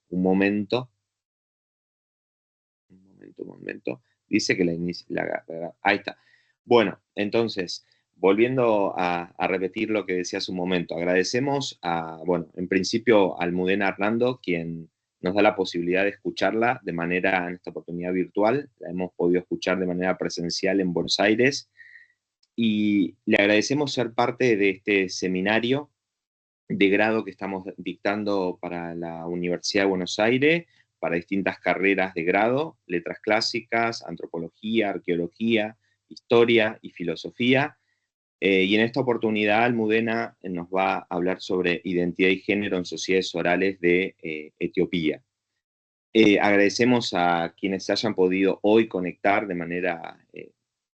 un momento. Un momento. Dice que ahí está. Bueno, entonces, volviendo a repetir lo que decía hace un momento, agradecemos bueno, en principio a Almudena Hernando, quien nos da la posibilidad de escucharla de manera, en esta oportunidad virtual, la hemos podido escuchar de manera presencial en Buenos Aires, y le agradecemos ser parte de este seminario de grado que estamos dictando para la Universidad de Buenos Aires, para distintas carreras de grado, letras clásicas, antropología, arqueología, historia y filosofía. Y en esta oportunidad, Almudena nos va a hablar sobre identidad y género en sociedades orales de Etiopía. Agradecemos a quienes se hayan podido hoy conectar de manera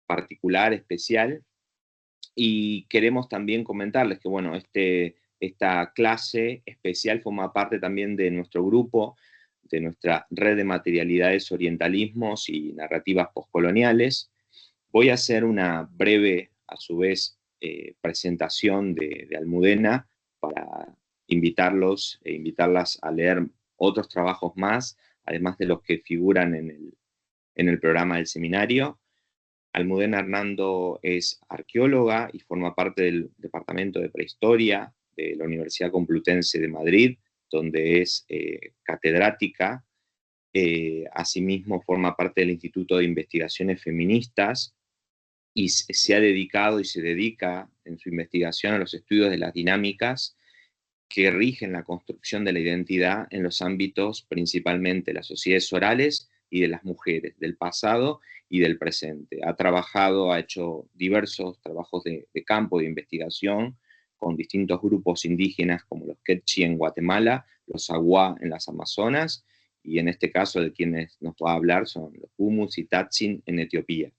particular, especial, y queremos también comentarles que, bueno, esta clase especial forma parte también de nuestro grupo, de nuestra red de materialidades, orientalismos y narrativas postcoloniales. Voy a hacer una breve, a su vez, presentación de Almudena para invitarlos e invitarlas a leer otros trabajos más, además de los que figuran en el programa del seminario. Almudena Hernando es arqueóloga y forma parte del Departamento de Prehistoria de la Universidad Complutense de Madrid, donde es catedrática. Asimismo, forma parte del Instituto de Investigaciones Feministas y se ha dedicado y se dedica en su investigación a los estudios de las dinámicas que rigen la construcción de la identidad en los ámbitos principalmente de las sociedades orales y de las mujeres, del pasado y del presente. Ha trabajado, ha hecho diversos trabajos de campo, de investigación, con distintos grupos indígenas como los Quechí en Guatemala, los Aguá en las Amazonas, y en este caso de quienes nos va a hablar son los Humus y Tatsin en Etiopía.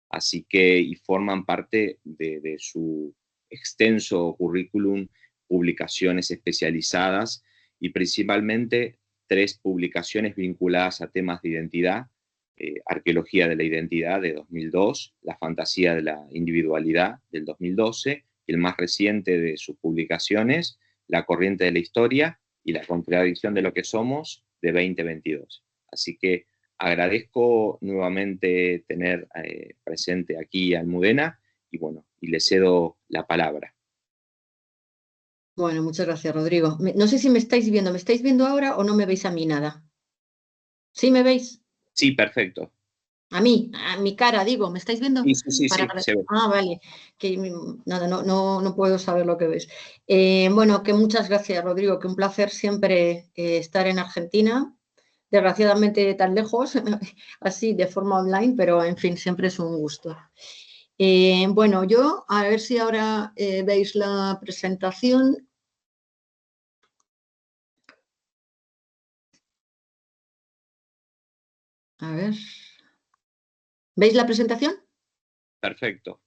Así que, y forman parte de su extenso currículum, publicaciones especializadas y principalmente 3 publicaciones vinculadas a temas de identidad: Arqueología de la Identidad de 2002, La Fantasía de la Individualidad del 2012, y el más reciente de sus publicaciones, La Corriente de la Historia y la Contradicción de lo que somos, de 2022. Así que agradezco nuevamente tener presente aquí a Almudena y bueno, y le cedo la palabra. Bueno, muchas gracias, Rodrigo. No sé si ¿me estáis viendo ahora o no me veis a mí nada? ¿Sí me veis? Sí, perfecto. A mi cara, digo, ¿me estáis viendo? Sí, sí, sí, sí, se ve. Vale, que nada, no puedo saber lo que ves. Bueno, que muchas gracias, Rodrigo, que un placer siempre estar en Argentina. Desgraciadamente tan lejos, así de forma online, pero en fin, siempre es un gusto. Bueno, yo a ver si ahora veis la presentación. A ver. ¿Veis la presentación? Perfecto.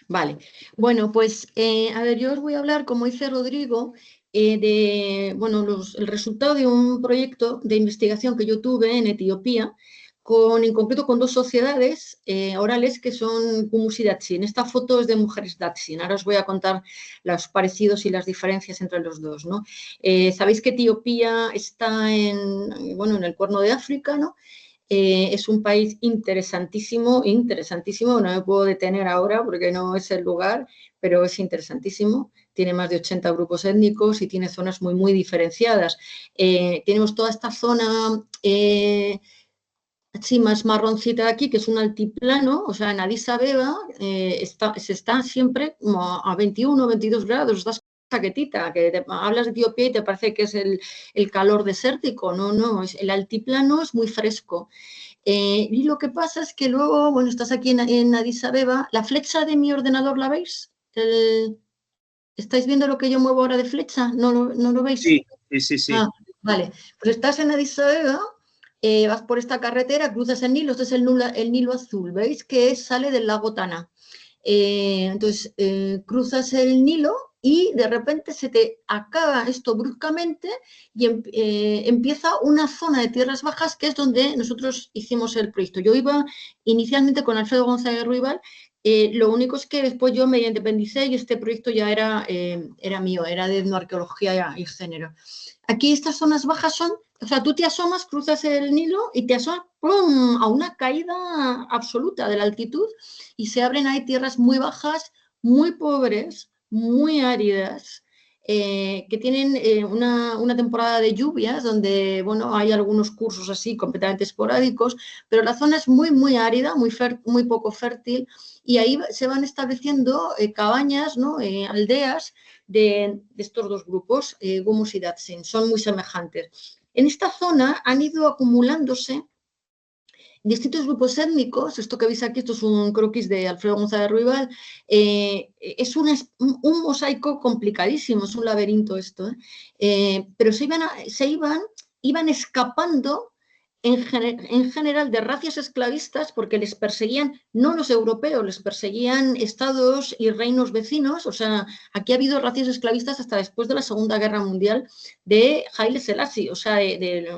Vale. Bueno, pues a ver, yo os voy a hablar, como dice Rodrigo, de bueno, el resultado de un proyecto de investigación que yo tuve en Etiopía, en concreto con 2 sociedades orales que son Humus y Datsin. Esta foto es de mujeres Datsin. Ahora os voy a contar los parecidos y las diferencias entre los dos, ¿no? Sabéis que Etiopía está bueno, en el Cuerno de África, ¿no? Es un país interesantísimo, interesantísimo. No me puedo detener ahora porque no es el lugar, pero es interesantísimo. Tiene más de 80 grupos étnicos y tiene zonas muy, muy diferenciadas. Tenemos toda esta zona sí, más marroncita de aquí, que es un altiplano, o sea, en Addis Abeba se está siempre como a 21 o 22 grados, estás chaquetita, que hablas de Etiopía y te parece que es el calor desértico, no, el altiplano es muy fresco. Y lo que pasa es que luego, bueno, estás aquí en Addis Abeba, la flecha de mi ordenador, ¿la veis? ¿Estáis viendo lo que yo muevo ahora de flecha? ¿No lo veis? Sí, sí, sí, sí. Ah, vale. Pues estás en Addis Abeba, vas por esta carretera, cruzas el Nilo, este es el Nilo azul, ¿veis? Que sale del lago Tana. Entonces, cruzas el Nilo y de repente se te acaba esto bruscamente y empieza una zona de tierras bajas que es donde nosotros hicimos el proyecto. Yo iba inicialmente con Alfredo González Ruibal, Lo único es que después yo me independicé y este proyecto ya era mío, era de etnoarqueología y género. Aquí estas zonas bajas son, o sea, tú te asomas, cruzas el Nilo y te asomas ¡pum!, a una caída absoluta de la altitud y se abren ahí tierras muy bajas, muy pobres, muy áridas, que tienen una temporada de lluvias donde, bueno, hay algunos cursos así completamente esporádicos, pero la zona es muy, muy árida, muy poco fértil y ahí se van estableciendo cabañas, ¿no? Aldeas de estos dos grupos, Gumus y Datsin, son muy semejantes. En esta zona han ido acumulándose distintos grupos étnicos. Esto que veis aquí, esto es un croquis de Alfredo González Ruibal, es un mosaico complicadísimo, es un laberinto esto, pero iban escapando en general de racias esclavistas porque les perseguían, no los europeos, les perseguían estados y reinos vecinos. O sea, aquí ha habido racias esclavistas hasta después de la Segunda Guerra Mundial de Haile Selassie, o sea, del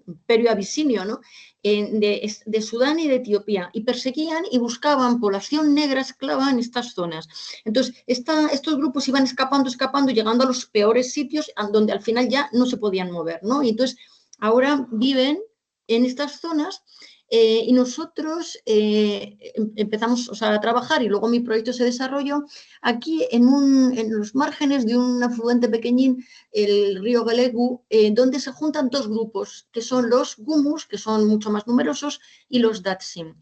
imperio abisinio, ¿no? De Sudán y de Etiopía, y perseguían y buscaban población negra esclava en estas zonas. Entonces, estos grupos iban escapando, llegando a los peores sitios donde al final ya no se podían mover, ¿no? Y entonces ahora viven en estas zonas y nosotros empezamos, o sea, a trabajar, y luego mi proyecto se desarrolló aquí en los márgenes de un afluente pequeñín, el río Galegu, donde se juntan dos grupos, que son los Gumus, que son mucho más numerosos, y los Datsin.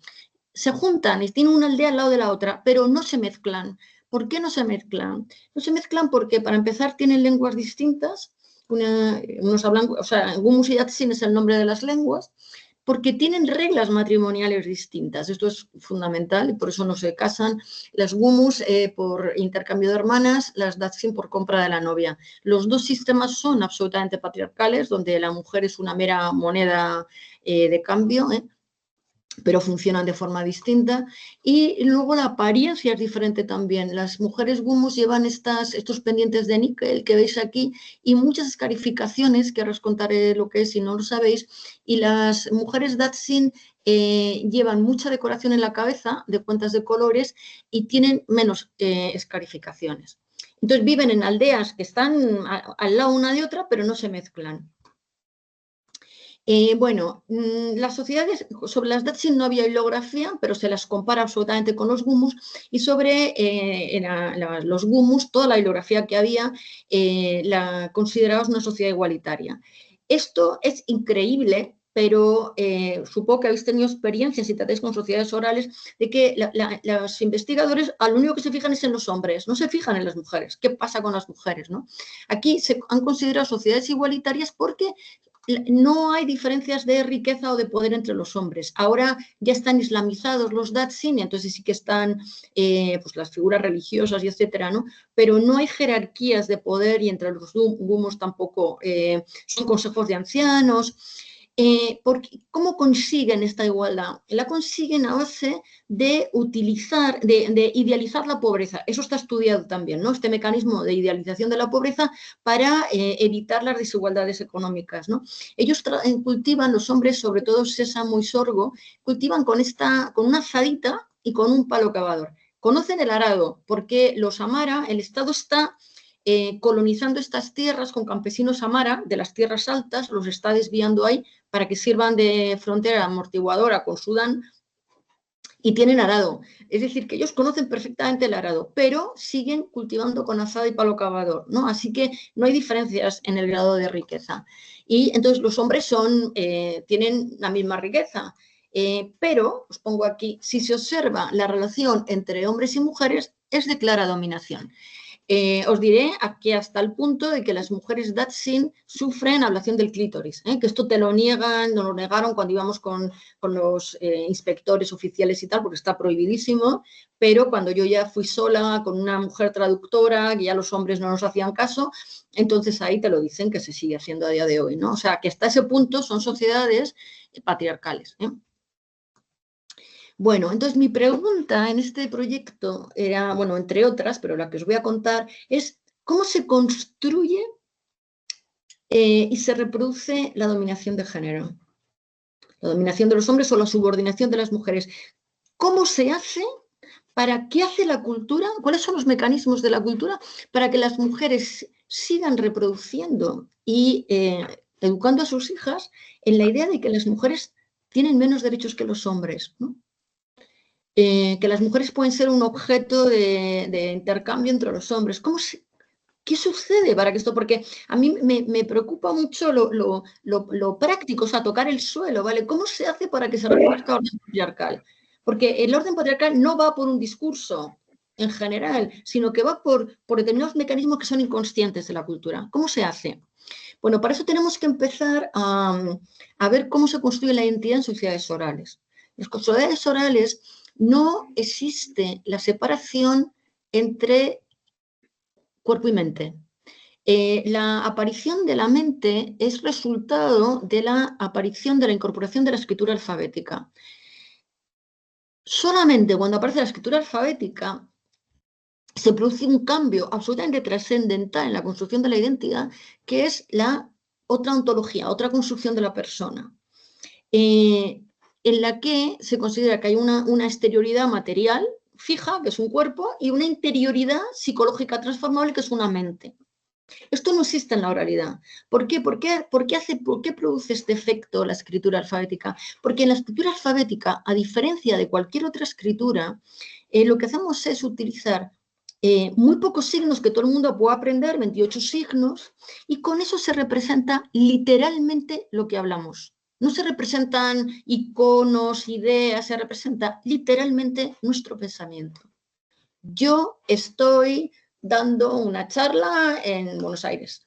Se juntan y tienen una aldea al lado de la otra, pero no se mezclan. ¿Por qué no se mezclan? No se mezclan porque, para empezar, tienen lenguas distintas. Unos hablan, o sea, Gumus y Datsin es el nombre de las lenguas, porque tienen reglas matrimoniales distintas. Esto es fundamental y por eso no se casan. Las Gumus por intercambio de hermanas, las Datsin por compra de la novia. Los dos sistemas son absolutamente patriarcales, donde la mujer es una mera moneda de cambio, pero funcionan de forma distinta. Y luego la apariencia es diferente también. Las mujeres Gumus llevan estos pendientes de níquel que veis aquí y muchas escarificaciones, que ahora os contaré lo que es si no lo sabéis, y las mujeres Datsin llevan mucha decoración en la cabeza de cuentas de colores y tienen menos escarificaciones. Entonces viven en aldeas que están al lado una de otra, pero no se mezclan. Bueno, las sociedades, sobre las Datsin no había bibliografía, pero se las compara absolutamente con los Gumus, y sobre los Gumus, toda la bibliografía que había la consideraba una sociedad igualitaria. Esto es increíble, pero supongo que habéis tenido experiencias, si tratáis con sociedades orales, de que los investigadores lo único que se fijan es en los hombres, no se fijan en las mujeres. ¿Qué pasa con las mujeres, no? Aquí se han considerado sociedades igualitarias porque no hay diferencias de riqueza o de poder entre los hombres. Ahora ya están islamizados los Datsin, entonces sí que están pues las figuras religiosas y etcétera, ¿no? Pero no hay jerarquías de poder, y entre los Gumos tampoco son consejos de ancianos. ¿Cómo consiguen esta igualdad? La consiguen a base de idealizar la pobreza. Eso está estudiado también, ¿no? Este mecanismo de idealización de la pobreza para evitar las desigualdades económicas, ¿no? Ellos cultivan, los hombres, sobre todo sésamo y sorgo, cultivan con una azadita y con un palo cavador. Conocen el arado, porque los Amara, el Estado está colonizando estas tierras con campesinos Amara de las tierras altas, los está desviando ahí para que sirvan de frontera amortiguadora con Sudán, y tienen arado. Es decir, que ellos conocen perfectamente el arado, pero siguen cultivando con azada y palo cavador, ¿no? Así que no hay diferencias en el grado de riqueza. Y entonces los hombres tienen la misma riqueza. Pero, os pongo aquí, si se observa la relación entre hombres y mujeres, es de clara dominación. Os diré aquí hasta el punto de que las mujeres Datsin sufren ablación del clítoris, que esto te lo niegan, nos lo negaron cuando íbamos con los inspectores oficiales y tal, porque está prohibidísimo, pero cuando yo ya fui sola con una mujer traductora, que ya los hombres no nos hacían caso, entonces ahí te lo dicen, que se sigue haciendo a día de hoy, ¿no? O sea, que hasta ese punto son sociedades patriarcales. Bueno, entonces mi pregunta en este proyecto era, bueno, entre otras, pero la que os voy a contar es cómo se construye y se reproduce la dominación de género, la dominación de los hombres o la subordinación de las mujeres. ¿Cómo se hace ¿Para qué hace la cultura? ¿Cuáles son los mecanismos de la cultura para que las mujeres sigan reproduciendo y educando a sus hijas en la idea de que las mujeres tienen menos derechos que los hombres, ¿no? Que las mujeres pueden ser un objeto de intercambio entre los hombres? ¿Qué sucede para que esto? Porque a mí me preocupa mucho lo práctico, o sea, tocar el suelo, ¿vale? ¿Cómo se hace para que se reproduzca el orden patriarcal? Porque el orden patriarcal no va por un discurso en general, sino que va por determinados mecanismos que son inconscientes de la cultura. ¿Cómo se hace? Bueno, para eso tenemos que empezar a ver cómo se construye la identidad en sociedades orales. En las sociedades orales no existe la separación entre cuerpo y mente. La aparición de la mente es resultado de la aparición de la incorporación de la escritura alfabética. Solamente cuando aparece la escritura alfabética se produce un cambio absolutamente trascendental en la construcción de la identidad, que es la otra ontología, otra construcción de la persona, en la que se considera que hay una exterioridad material fija, que es un cuerpo, y una interioridad psicológica transformable, que es una mente. Esto no existe en la oralidad. ¿Por qué? ¿Por qué produce este efecto la escritura alfabética? Porque en la escritura alfabética, a diferencia de cualquier otra escritura, lo que hacemos es utilizar muy pocos signos que todo el mundo pueda aprender, 28 signos, y con eso se representa literalmente lo que hablamos. No se representan iconos, ideas, se representa literalmente nuestro pensamiento. Yo estoy dando una charla en Buenos Aires,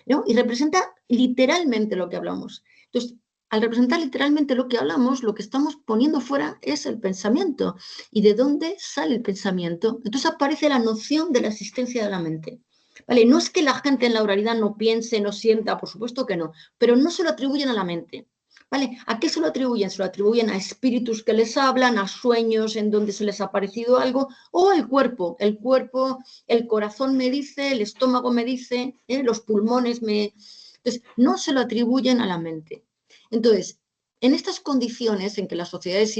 ¿no? Y representa literalmente lo que hablamos. Entonces, al representar literalmente lo que hablamos, lo que estamos poniendo fuera es el pensamiento. ¿Y de dónde sale el pensamiento? Entonces aparece la noción de la existencia de la mente. ¿Vale? No es que la gente en la oralidad no piense, no sienta, por supuesto que no, pero no se lo atribuyen a la mente. ¿Vale? ¿A qué se lo atribuyen? Se lo atribuyen a espíritus que les hablan, a sueños en donde se les ha aparecido algo, o el cuerpo, el corazón me dice, el estómago me dice, los pulmones me... Entonces, no se lo atribuyen a la mente. Entonces, en estas condiciones en que las sociedades,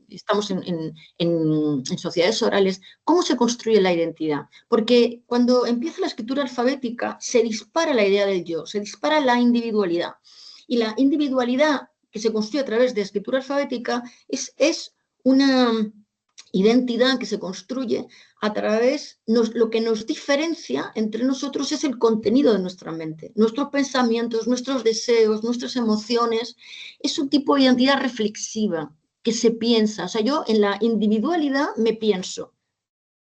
estamos en sociedades orales, ¿cómo se construye la identidad? Porque cuando empieza la escritura alfabética, se dispara la idea del yo, se dispara la individualidad. Y la individualidad que se construye a través de escritura alfabética es una identidad que se construye a través, lo que nos diferencia entre nosotros es el contenido de nuestra mente, nuestros pensamientos, nuestros deseos, nuestras emociones. Es un tipo de identidad reflexiva que se piensa. O sea, yo en la individualidad me pienso.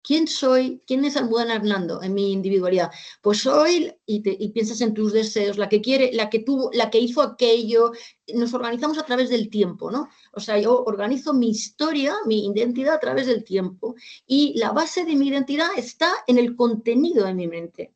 ¿Quién soy? ¿Quién es Almudena Hernando en mi individualidad? Pues soy, y piensas en tus deseos, la que quiere, la que hizo aquello. Nos organizamos a través del tiempo, ¿no? O sea, yo organizo mi historia, mi identidad a través del tiempo. Y la base de mi identidad está en el contenido de mi mente.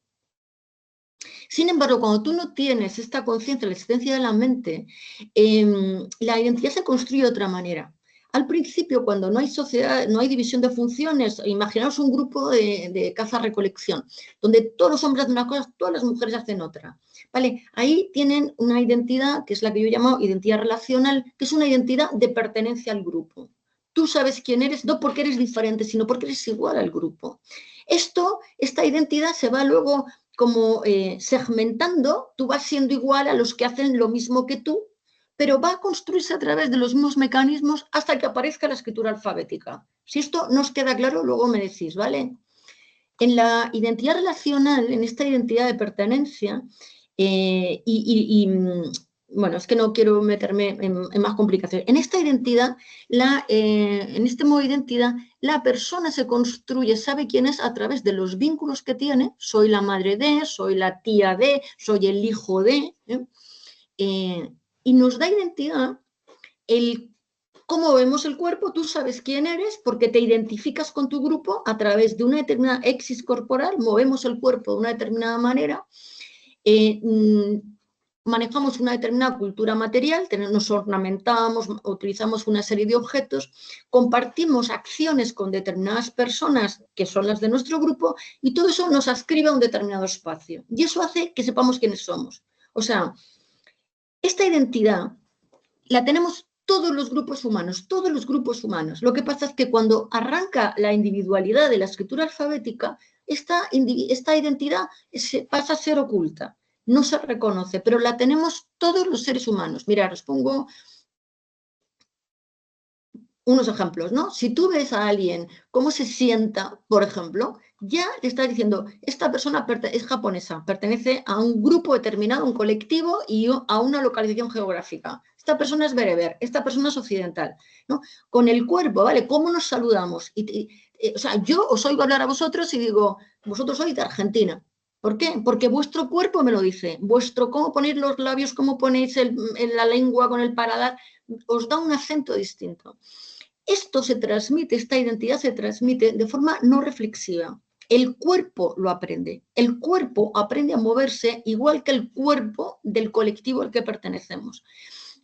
Sin embargo, cuando tú no tienes esta conciencia de la existencia de la mente, la identidad se construye de otra manera. Al principio, cuando no hay sociedad, no hay división de funciones, imaginaos un grupo de caza-recolección, donde todos los hombres hacen una cosa, todas las mujeres hacen otra. ¿Vale? Ahí tienen una identidad, que es la que yo llamo identidad relacional, que es una identidad de pertenencia al grupo. Tú sabes quién eres, no porque eres diferente, sino porque eres igual al grupo. Esta identidad se va luego como segmentando, tú vas siendo igual a los que hacen lo mismo que tú, pero va a construirse a través de los mismos mecanismos hasta que aparezca la escritura alfabética. Si esto no os queda claro, luego me decís, ¿vale? En la identidad relacional, en esta identidad de pertenencia, bueno, es que no quiero meterme en más complicaciones. En esta identidad, en este modo de identidad, la persona se construye, sabe quién es a través de los vínculos que tiene. Soy la madre de, soy la tía de, soy el hijo de. Y nos da identidad el cómo vemos el cuerpo. Tú sabes quién eres porque te identificas con tu grupo a través de una determinada exis corporal, movemos el cuerpo de una determinada manera. Manejamos una determinada cultura material, nos ornamentamos, utilizamos una serie de objetos, compartimos acciones con determinadas personas que son las de nuestro grupo y todo eso nos adscribe a un determinado espacio. Y eso hace que sepamos quiénes somos. O sea, esta identidad la tenemos todos los grupos humanos, todos los grupos humanos. Lo que pasa es que cuando arranca la individualidad de la escritura alfabética, esta identidad pasa a ser oculta, no se reconoce, pero la tenemos todos los seres humanos. Mirad, os pongo unos ejemplos, ¿no? Si tú ves a alguien cómo se sienta, por ejemplo, ya le estás diciendo, esta persona es japonesa, pertenece a un grupo determinado, un colectivo y a una localización geográfica. Esta persona es bereber, esta persona es occidental, ¿no? Con el cuerpo, ¿vale? ¿Cómo nos saludamos? O sea, yo os oigo hablar a vosotros y digo, vosotros sois de Argentina. ¿Por qué? Porque vuestro cuerpo me lo dice. Cómo ponéis los labios, cómo ponéis la lengua con el paladar, os da un acento distinto. Esto se transmite, esta identidad se transmite de forma no reflexiva. El cuerpo lo aprende. El cuerpo aprende a moverse igual que el cuerpo del colectivo al que pertenecemos.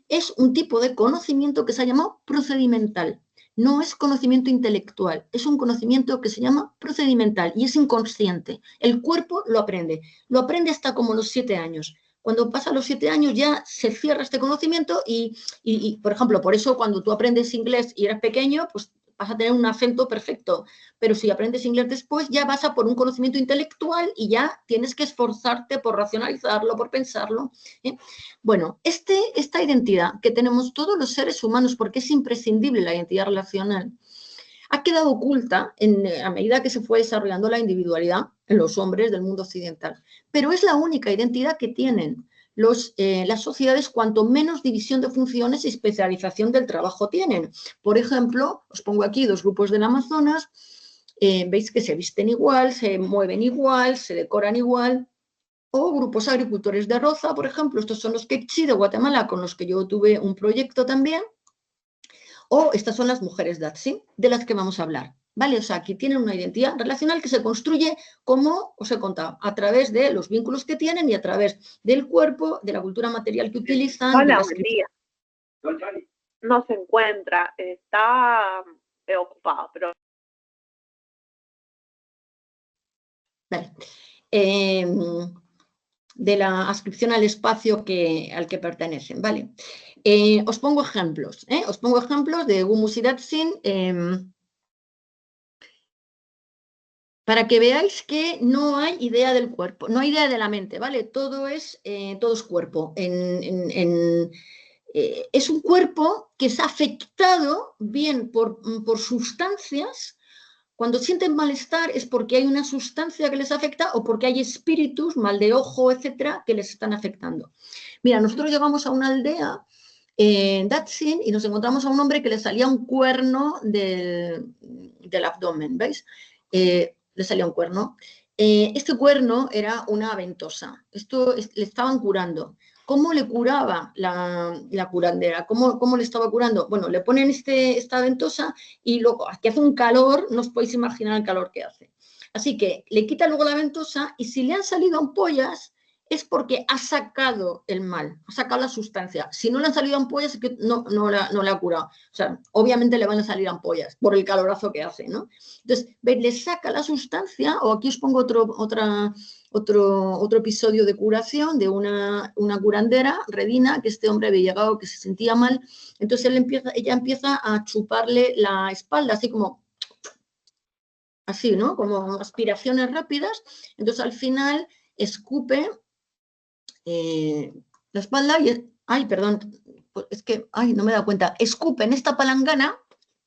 Es un tipo de conocimiento que se ha llamado procedimental. No es conocimiento intelectual, es un conocimiento que se llama procedimental y es inconsciente. El cuerpo lo aprende hasta como los 7 años. Cuando pasan los 7 años ya se cierra este conocimiento y, por ejemplo, por eso cuando tú aprendes inglés y eres pequeño, pues vas a tener un acento perfecto, pero si aprendes inglés después ya vas a por un conocimiento intelectual y ya tienes que esforzarte por racionalizarlo, por pensarlo. Bueno, esta identidad que tenemos todos los seres humanos, porque es imprescindible la identidad relacional, ha quedado oculta a medida que se fue desarrollando la individualidad en los hombres del mundo occidental. Pero es la única identidad que tienen las sociedades cuanto menos división de funciones y especialización del trabajo tienen. Por ejemplo, os pongo aquí 2 grupos del Amazonas, veis que se visten igual, se mueven igual, se decoran igual. O grupos agricultores de arroza, por ejemplo, estos son los Quechí de Guatemala, con los que yo tuve un proyecto también. O estas son las mujeres Datsin, de las que vamos a hablar, ¿vale? O sea, aquí tienen una identidad relacional que se construye, como os he contado, a través de los vínculos que tienen y a través del cuerpo, de la cultura material que utilizan. Hola, buen día. No se encuentra, está ocupado, pero... Vale. De la adscripción al espacio al que pertenecen, ¿vale? Os pongo ejemplos, os pongo ejemplos de Gumus y Datsin para que veáis que no hay idea del cuerpo, no hay idea de la mente, ¿vale? Todo es cuerpo. Es un cuerpo que es afectado bien por sustancias. Cuando sienten malestar es porque hay una sustancia que les afecta o porque hay espíritus, mal de ojo, etcétera, que les están afectando. Mira, nosotros llegamos a una aldea en Datsin y nos encontramos a un hombre que le salía un cuerno del abdomen, ¿veis? Le salía un cuerno. Este cuerno era una ventosa. Esto le estaban curando. ¿Cómo le curaba la curandera? ¿Cómo le estaba curando? Bueno, le ponen esta ventosa y luego, que hace un calor, no os podéis imaginar el calor que hace. Así que le quita luego la ventosa y si le han salido ampollas es porque ha sacado el mal, ha sacado la sustancia. Si no le han salido ampollas es que no le ha curado. O sea, obviamente le van a salir ampollas por el calorazo que hace, ¿no? Entonces, ¿veis? Le saca la sustancia, o aquí os pongo otro episodio de curación de una curandera, Redina, que este hombre había llegado, que se sentía mal. Entonces ella empieza a chuparle la espalda, así como, así, ¿no? Como aspiraciones rápidas. Entonces al final escupe la espalda y, ay, perdón, es que, ay, no me he dado cuenta, escupe en esta palangana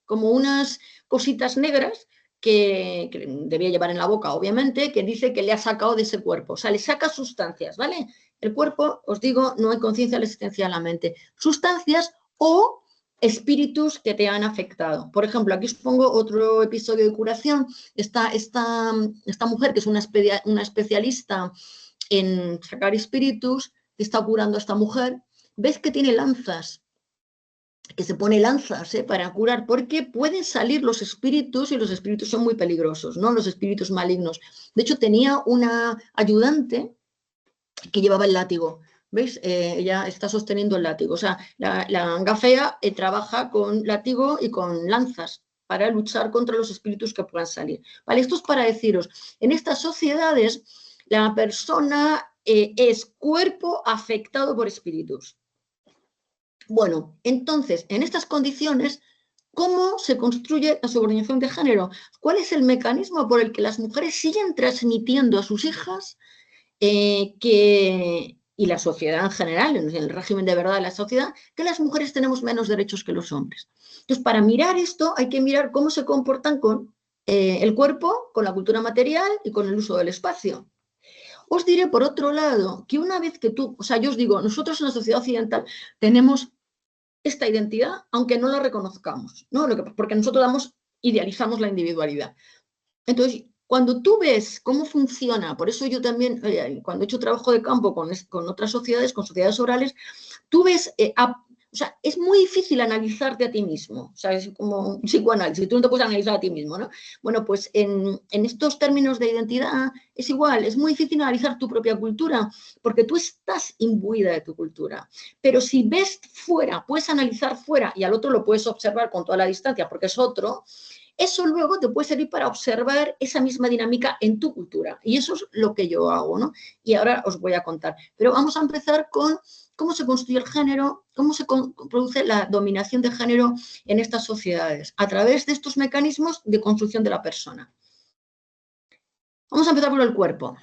como unas cositas negras que debía llevar en la boca, obviamente, que dice que le ha sacado de ese cuerpo. O sea, le saca sustancias, ¿vale? El cuerpo, os digo, no hay conciencia de la existencia de la mente. Sustancias o espíritus que te han afectado. Por ejemplo, aquí os pongo otro episodio de curación. Esta mujer, que es una especialista en sacar espíritus, que está curando a esta mujer. ¿Ves que tiene lanzas? Que se pone lanzas para curar, porque pueden salir los espíritus y los espíritus son muy peligrosos, ¿no? Los espíritus malignos. De hecho, tenía una ayudante que llevaba el látigo. ¿Veis? Ella está sosteniendo el látigo. O sea, la gafea trabaja con látigo y con lanzas para luchar contra los espíritus que puedan salir. ¿Vale? Esto es para deciros, en estas sociedades la persona es cuerpo afectado por espíritus. Bueno, entonces, en estas condiciones, ¿cómo se construye la subordinación de género? ¿Cuál es el mecanismo por el que las mujeres siguen transmitiendo a sus hijas y la sociedad en general, en el régimen de verdad de la sociedad, que las mujeres tenemos menos derechos que los hombres? Entonces, para mirar esto hay que mirar cómo se comportan con el cuerpo, con la cultura material y con el uso del espacio. Os diré, por otro lado, que una vez que tú, o sea, yo os digo, nosotros en la sociedad occidental tenemos esta identidad, aunque no la reconozcamos, ¿no? Porque nosotros idealizamos la individualidad. Entonces, cuando tú ves cómo funciona, por eso yo también, cuando he hecho trabajo de campo con otras sociedades, con sociedades orales, tú ves, o sea, es muy difícil analizarte a ti mismo, o sea, es como un psicoanálisis, tú no te puedes analizar a ti mismo, ¿no? Bueno, pues en estos términos de identidad es igual, es muy difícil analizar tu propia cultura, porque tú estás imbuida de tu cultura, pero si ves fuera, puedes analizar fuera y al otro lo puedes observar con toda la distancia, porque es otro. Eso luego te puede servir para observar esa misma dinámica en tu cultura. Y eso es lo que yo hago, ¿no? Y ahora os voy a contar. Pero vamos a empezar con cómo se construye el género, cómo se produce la dominación de género en estas sociedades, a través de estos mecanismos de construcción de la persona. Vamos a empezar por el cuerpo.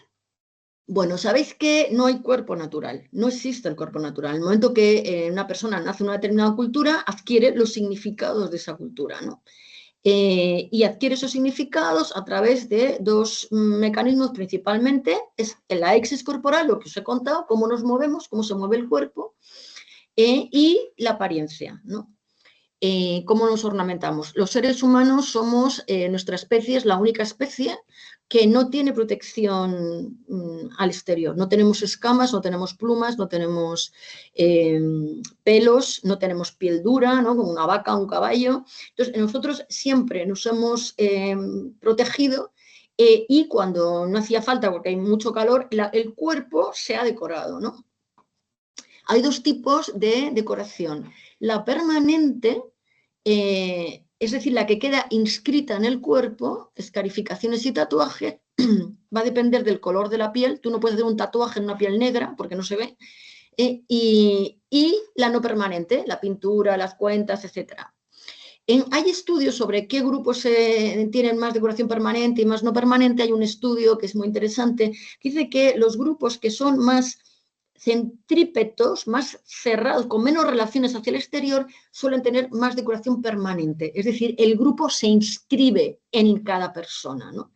Bueno, sabéis que no hay cuerpo natural, no existe el cuerpo natural. En el momento que una persona nace en una determinada cultura, adquiere los significados de esa cultura, ¿no? Y adquiere esos significados a través de dos mecanismos principalmente, es la exis corporal, lo que os he contado, cómo nos movemos, cómo se mueve el cuerpo, y la apariencia, ¿no? ¿Cómo nos ornamentamos? Los seres humanos somos, nuestra especie es la única especie que no tiene protección al exterior. No tenemos escamas, no tenemos plumas, no tenemos pelos, no tenemos piel dura, ¿no? Como una vaca o un caballo. Entonces, nosotros siempre nos hemos protegido y cuando no hacía falta, porque hay mucho calor, el cuerpo se ha decorado, ¿no? Hay dos tipos de decoración. La permanente, es decir, la que queda inscrita en el cuerpo, escarificaciones y tatuajes, va a depender del color de la piel. Tú no puedes hacer un tatuaje en una piel negra porque no se ve. Y la no permanente, la pintura, las cuentas, etc. Hay estudios sobre qué grupos tienen más decoración permanente y más no permanente. Hay un estudio que es muy interesante que dice que los grupos que son más centrípetos, más cerrados, con menos relaciones hacia el exterior, suelen tener más decoración permanente. Es decir, el grupo se inscribe en cada persona, ¿no?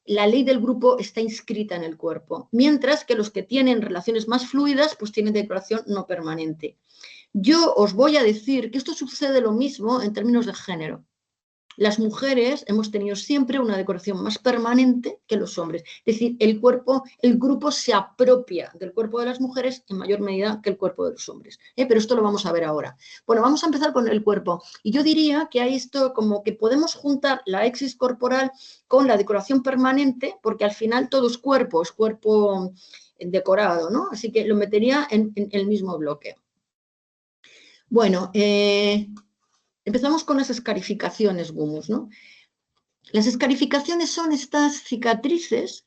La ley del grupo está inscrita en el cuerpo, mientras que los que tienen relaciones más fluidas, pues tienen decoración no permanente. Yo os voy a decir que esto sucede lo mismo en términos de género. Las mujeres hemos tenido siempre una decoración más permanente que los hombres. Es decir, el grupo se apropia del cuerpo de las mujeres en mayor medida que el cuerpo de los hombres. Pero esto lo vamos a ver ahora. Bueno, vamos a empezar con el cuerpo. Y yo diría que hay esto como que podemos juntar la exis corporal con la decoración permanente, porque al final todo es cuerpo decorado, ¿no? Así que lo metería en el mismo bloque. Bueno, empezamos con las escarificaciones, Gumus, ¿no? Las escarificaciones son estas cicatrices.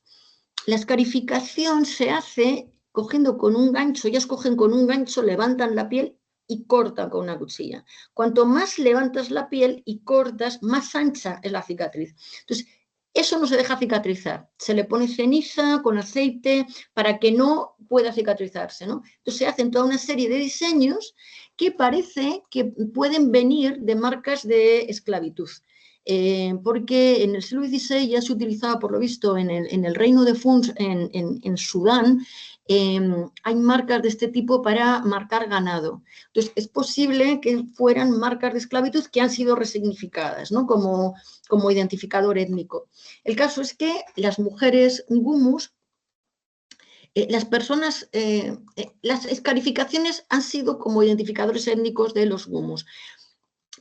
La escarificación se hace cogiendo con un gancho, ellas cogen con un gancho, levantan la piel y cortan con una cuchilla. Cuanto más levantas la piel y cortas, más ancha es la cicatriz. Entonces, eso no se deja cicatrizar. Se le pone ceniza con aceite para que no pueda cicatrizarse, ¿no? Entonces se hacen toda una serie de diseños que parece que pueden venir de marcas de esclavitud. Porque en el siglo XVI ya se utilizaba, por lo visto, en el reino de Fuz, en Sudán, hay marcas de este tipo para marcar ganado. Entonces, es posible que fueran marcas de esclavitud que han sido resignificadas, ¿no? como identificador étnico. El caso es que las mujeres gumus, las escarificaciones han sido como identificadores étnicos de los gumus.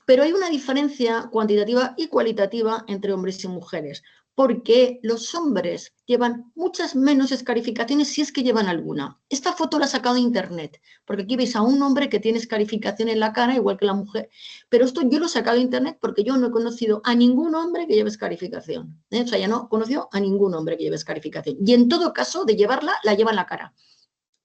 Pero hay una diferencia cuantitativa y cualitativa entre hombres y mujeres, porque los hombres llevan muchas menos escarificaciones si es que llevan alguna. Esta foto la he sacado de internet, porque aquí veis a un hombre que tiene escarificación en la cara, igual que la mujer. Pero esto yo lo he sacado de internet porque yo no he conocido a ningún hombre que lleve escarificación. O sea, ya no he conocido a ningún hombre que lleve escarificación. Y en todo caso, de llevarla, la lleva en la cara,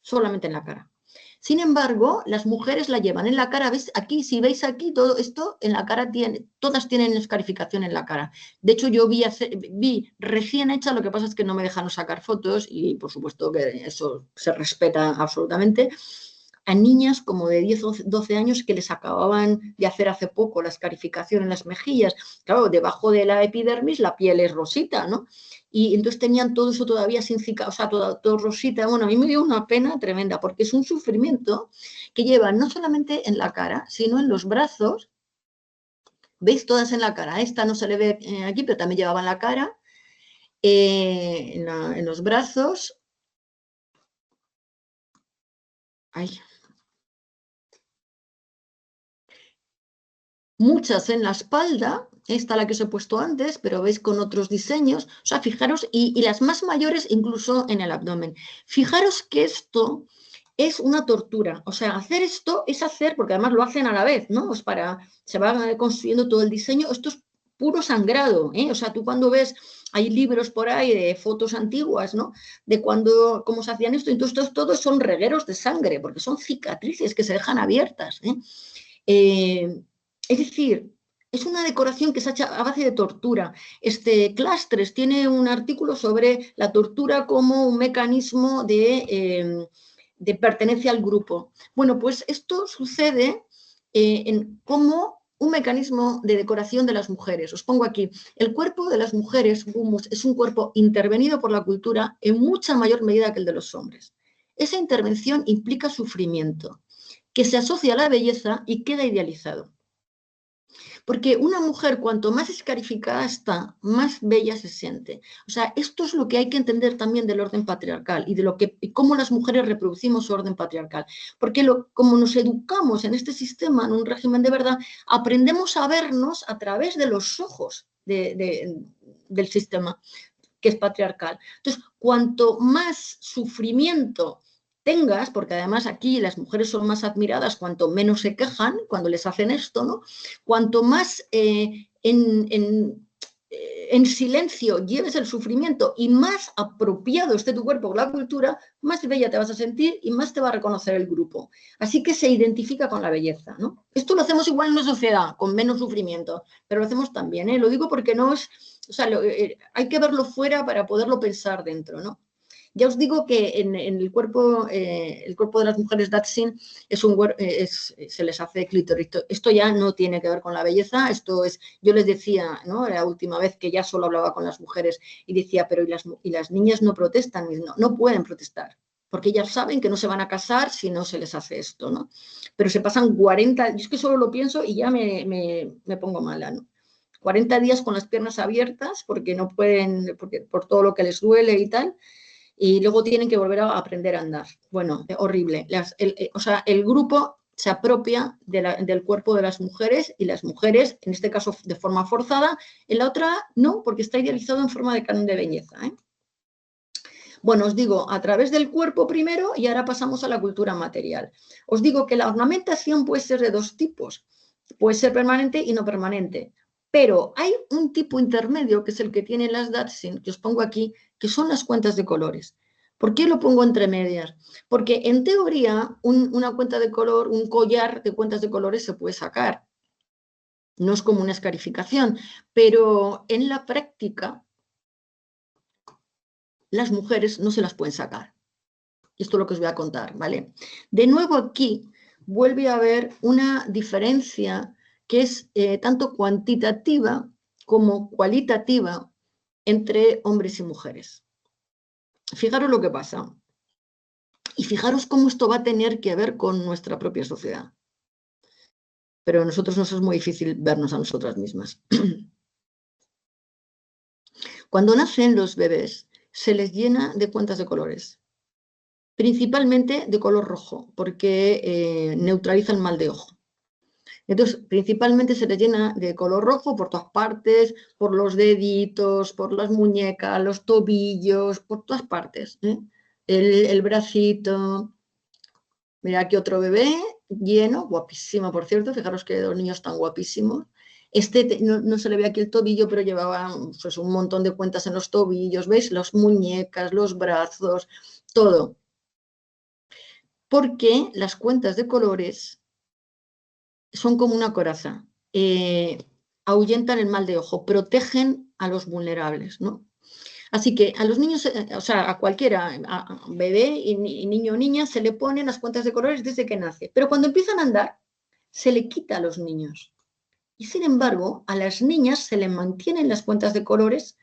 solamente en la cara. Sin embargo, las mujeres la llevan en la cara. ¿Ves? Aquí, si veis aquí, todo esto en la cara, todas tienen escarificación en la cara. De hecho, yo vi recién hecha, lo que pasa es que no me dejaron sacar fotos y por supuesto que eso se respeta absolutamente, a niñas como de 10 o 12 años que les acababan de hacer hace poco la escarificación en las mejillas. Claro, debajo de la epidermis la piel es rosita, ¿no? Y entonces tenían todo eso todavía sin cicatriz, o sea, todo rosita. Bueno, a mí me dio una pena tremenda porque es un sufrimiento que llevan no solamente en la cara, sino en los brazos. ¿Veis? Todas en la cara. Esta no se le ve aquí, pero también llevaba en la cara, en los brazos. Ay. Muchas en la espalda, esta la que os he puesto antes, pero veis con otros diseños. O sea, fijaros, y las más mayores incluso en el abdomen. Fijaros que esto es una tortura. O sea, hacer esto es hacer, porque además lo hacen a la vez, ¿no? Pues se va construyendo todo el diseño. Esto es puro sangrado, ¿eh? O sea, tú cuando ves, hay libros por ahí de fotos antiguas, ¿no? De cómo se hacían esto. Entonces, todos son regueros de sangre, porque son cicatrices que se dejan abiertas, ¿eh? Es decir, es una decoración que se ha hecho a base de tortura. Clastres tiene un artículo sobre la tortura como un mecanismo de pertenencia al grupo. Bueno, pues esto sucede como un mecanismo de decoración de las mujeres. Os pongo aquí, el cuerpo de las mujeres, humus, es un cuerpo intervenido por la cultura en mucha mayor medida que el de los hombres. Esa intervención implica sufrimiento, que se asocia a la belleza y queda idealizado. Porque una mujer, cuanto más escarificada está, más bella se siente. O sea, esto es lo que hay que entender también del orden patriarcal y y cómo las mujeres reproducimos su orden patriarcal. Porque como nos educamos en este sistema, en un régimen de verdad, aprendemos a vernos a través de los ojos del sistema, que es patriarcal. Entonces, cuanto más sufrimiento tengas, porque además aquí las mujeres son más admiradas cuanto menos se quejan cuando les hacen esto, ¿no? Cuanto más en silencio lleves el sufrimiento y más apropiado esté tu cuerpo con la cultura, más bella te vas a sentir y más te va a reconocer el grupo. Así que se identifica con la belleza, ¿no? Esto lo hacemos igual en una sociedad, con menos sufrimiento, pero lo hacemos también, ¿eh? Lo digo porque no es, o sea, hay que verlo fuera para poderlo pensar dentro, ¿no? Ya os digo que en el cuerpo de las mujeres Datsin se les hace clítoris. Esto ya no tiene que ver con la belleza, yo les decía, ¿no? La última vez que ya solo hablaba con las mujeres y decía, pero ¿y las niñas no protestan? No pueden protestar, porque ellas saben que no se van a casar si no se les hace esto, ¿no? Pero se pasan 40, yo es que solo lo pienso y ya me pongo mala, ¿no? 40 días con las piernas abiertas porque no pueden, por todo lo que les duele y tal, y luego tienen que volver a aprender a andar. Bueno, horrible. O sea, el grupo se apropia del cuerpo de las mujeres y las mujeres, en este caso de forma forzada, en la otra no, porque está idealizado en forma de canon de belleza, ¿eh? Bueno, os digo, a través del cuerpo primero y ahora pasamos a la cultura material. Os digo que la ornamentación puede ser de dos tipos. Puede ser permanente y no permanente. Pero hay un tipo intermedio, que es el que tienen las Datsun, que os pongo aquí, que son las cuentas de colores. ¿Por qué lo pongo entre medias? Porque en teoría una cuenta de color, un collar de cuentas de colores se puede sacar. No es como una escarificación, pero en la práctica las mujeres no se las pueden sacar. Esto es lo que os voy a contar, ¿vale? De nuevo aquí vuelve a haber una diferencia que es tanto cuantitativa como cualitativa entre hombres y mujeres. Fijaros lo que pasa. Y fijaros cómo esto va a tener que ver con nuestra propia sociedad. Pero a nosotros nos es muy difícil vernos a nosotras mismas. Cuando nacen los bebés, se les llena de cuentas de colores. Principalmente de color rojo, porque neutraliza el mal de ojo. Entonces, principalmente se les llena de color rojo por todas partes, por los deditos, por las muñecas, los tobillos, por todas partes, ¿eh? El bracito. Mira aquí otro bebé lleno, guapísimo, por cierto, fijaros que dos niños tan guapísimos. No se le ve aquí el tobillo, pero llevaba pues, un montón de cuentas en los tobillos, ¿veis? Las muñecas, los brazos, todo. porque las cuentas de colores son como una coraza, ahuyentan el mal de ojo, protegen a los vulnerables, ¿no? Así que a los niños, o sea, a cualquiera, a bebé y niño o niña, se le ponen las cuentas de colores desde que nace. Pero cuando empiezan a andar, se le quita a los niños. Y sin embargo, a las niñas se les mantienen las cuentas de colores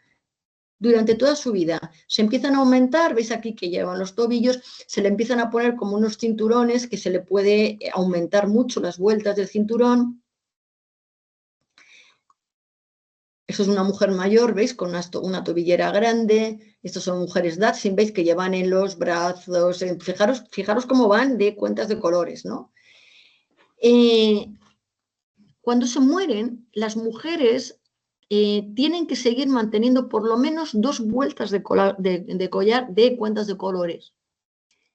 durante toda su vida. Se empiezan a aumentar, veis aquí que llevan los tobillos, se le empiezan a poner como unos cinturones que se le puede aumentar mucho las vueltas del cinturón. Eso es una mujer mayor, ¿veis? Con una tobillera grande. Estas son mujeres Dachshund, ¿veis? Que llevan en los brazos. Fijaros cómo van de cuentas de colores, ¿no? Cuando se mueren, las mujeres tienen que seguir manteniendo por lo menos 2 vueltas de collar de cuentas de colores.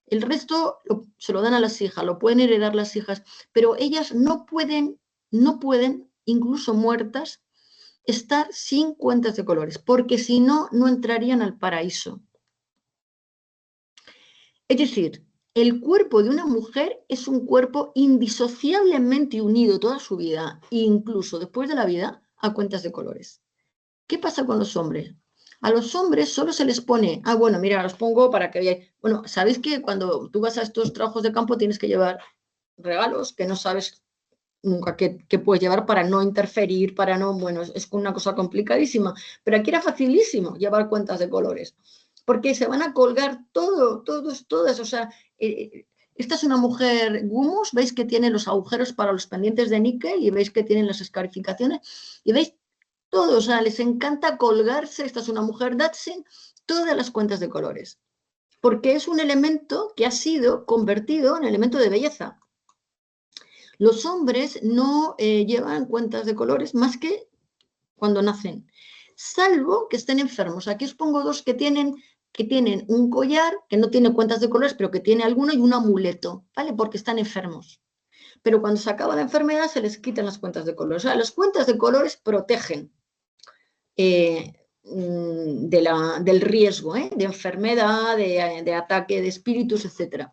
El resto se lo dan a las hijas, lo pueden heredar las hijas, pero ellas no pueden, incluso muertas, estar sin cuentas de colores, porque si no, no entrarían al paraíso. Es decir, el cuerpo de una mujer es un cuerpo indisociablemente unido toda su vida, incluso después de la vida, a cuentas de colores. ¿Qué pasa con los hombres? A los hombres solo se les pone, bueno, mira, los pongo para que veáis. Bueno, sabéis que cuando tú vas a estos trabajos de campo tienes que llevar regalos que no sabes nunca qué puedes llevar para no interferir, para no, bueno, es una cosa complicadísima, pero aquí era facilísimo llevar cuentas de colores, porque se van a colgar todas, o sea, esta es una mujer Gumus, veis que tiene los agujeros para los pendientes de níquel y veis que tienen las escarificaciones, y veis todo, o sea, les encanta colgarse, esta es una mujer Dachshund, todas las cuentas de colores, porque es un elemento que ha sido convertido en elemento de belleza. Los hombres no llevan cuentas de colores más que cuando nacen, salvo que estén enfermos. Aquí os pongo 2 que tienen un collar, que no tiene cuentas de colores, pero que tiene alguno, y un amuleto, ¿vale? Porque están enfermos. Pero cuando se acaba la enfermedad se les quitan las cuentas de colores. O sea, las cuentas de colores protegen del riesgo, de enfermedad, de ataque de espíritus, etc.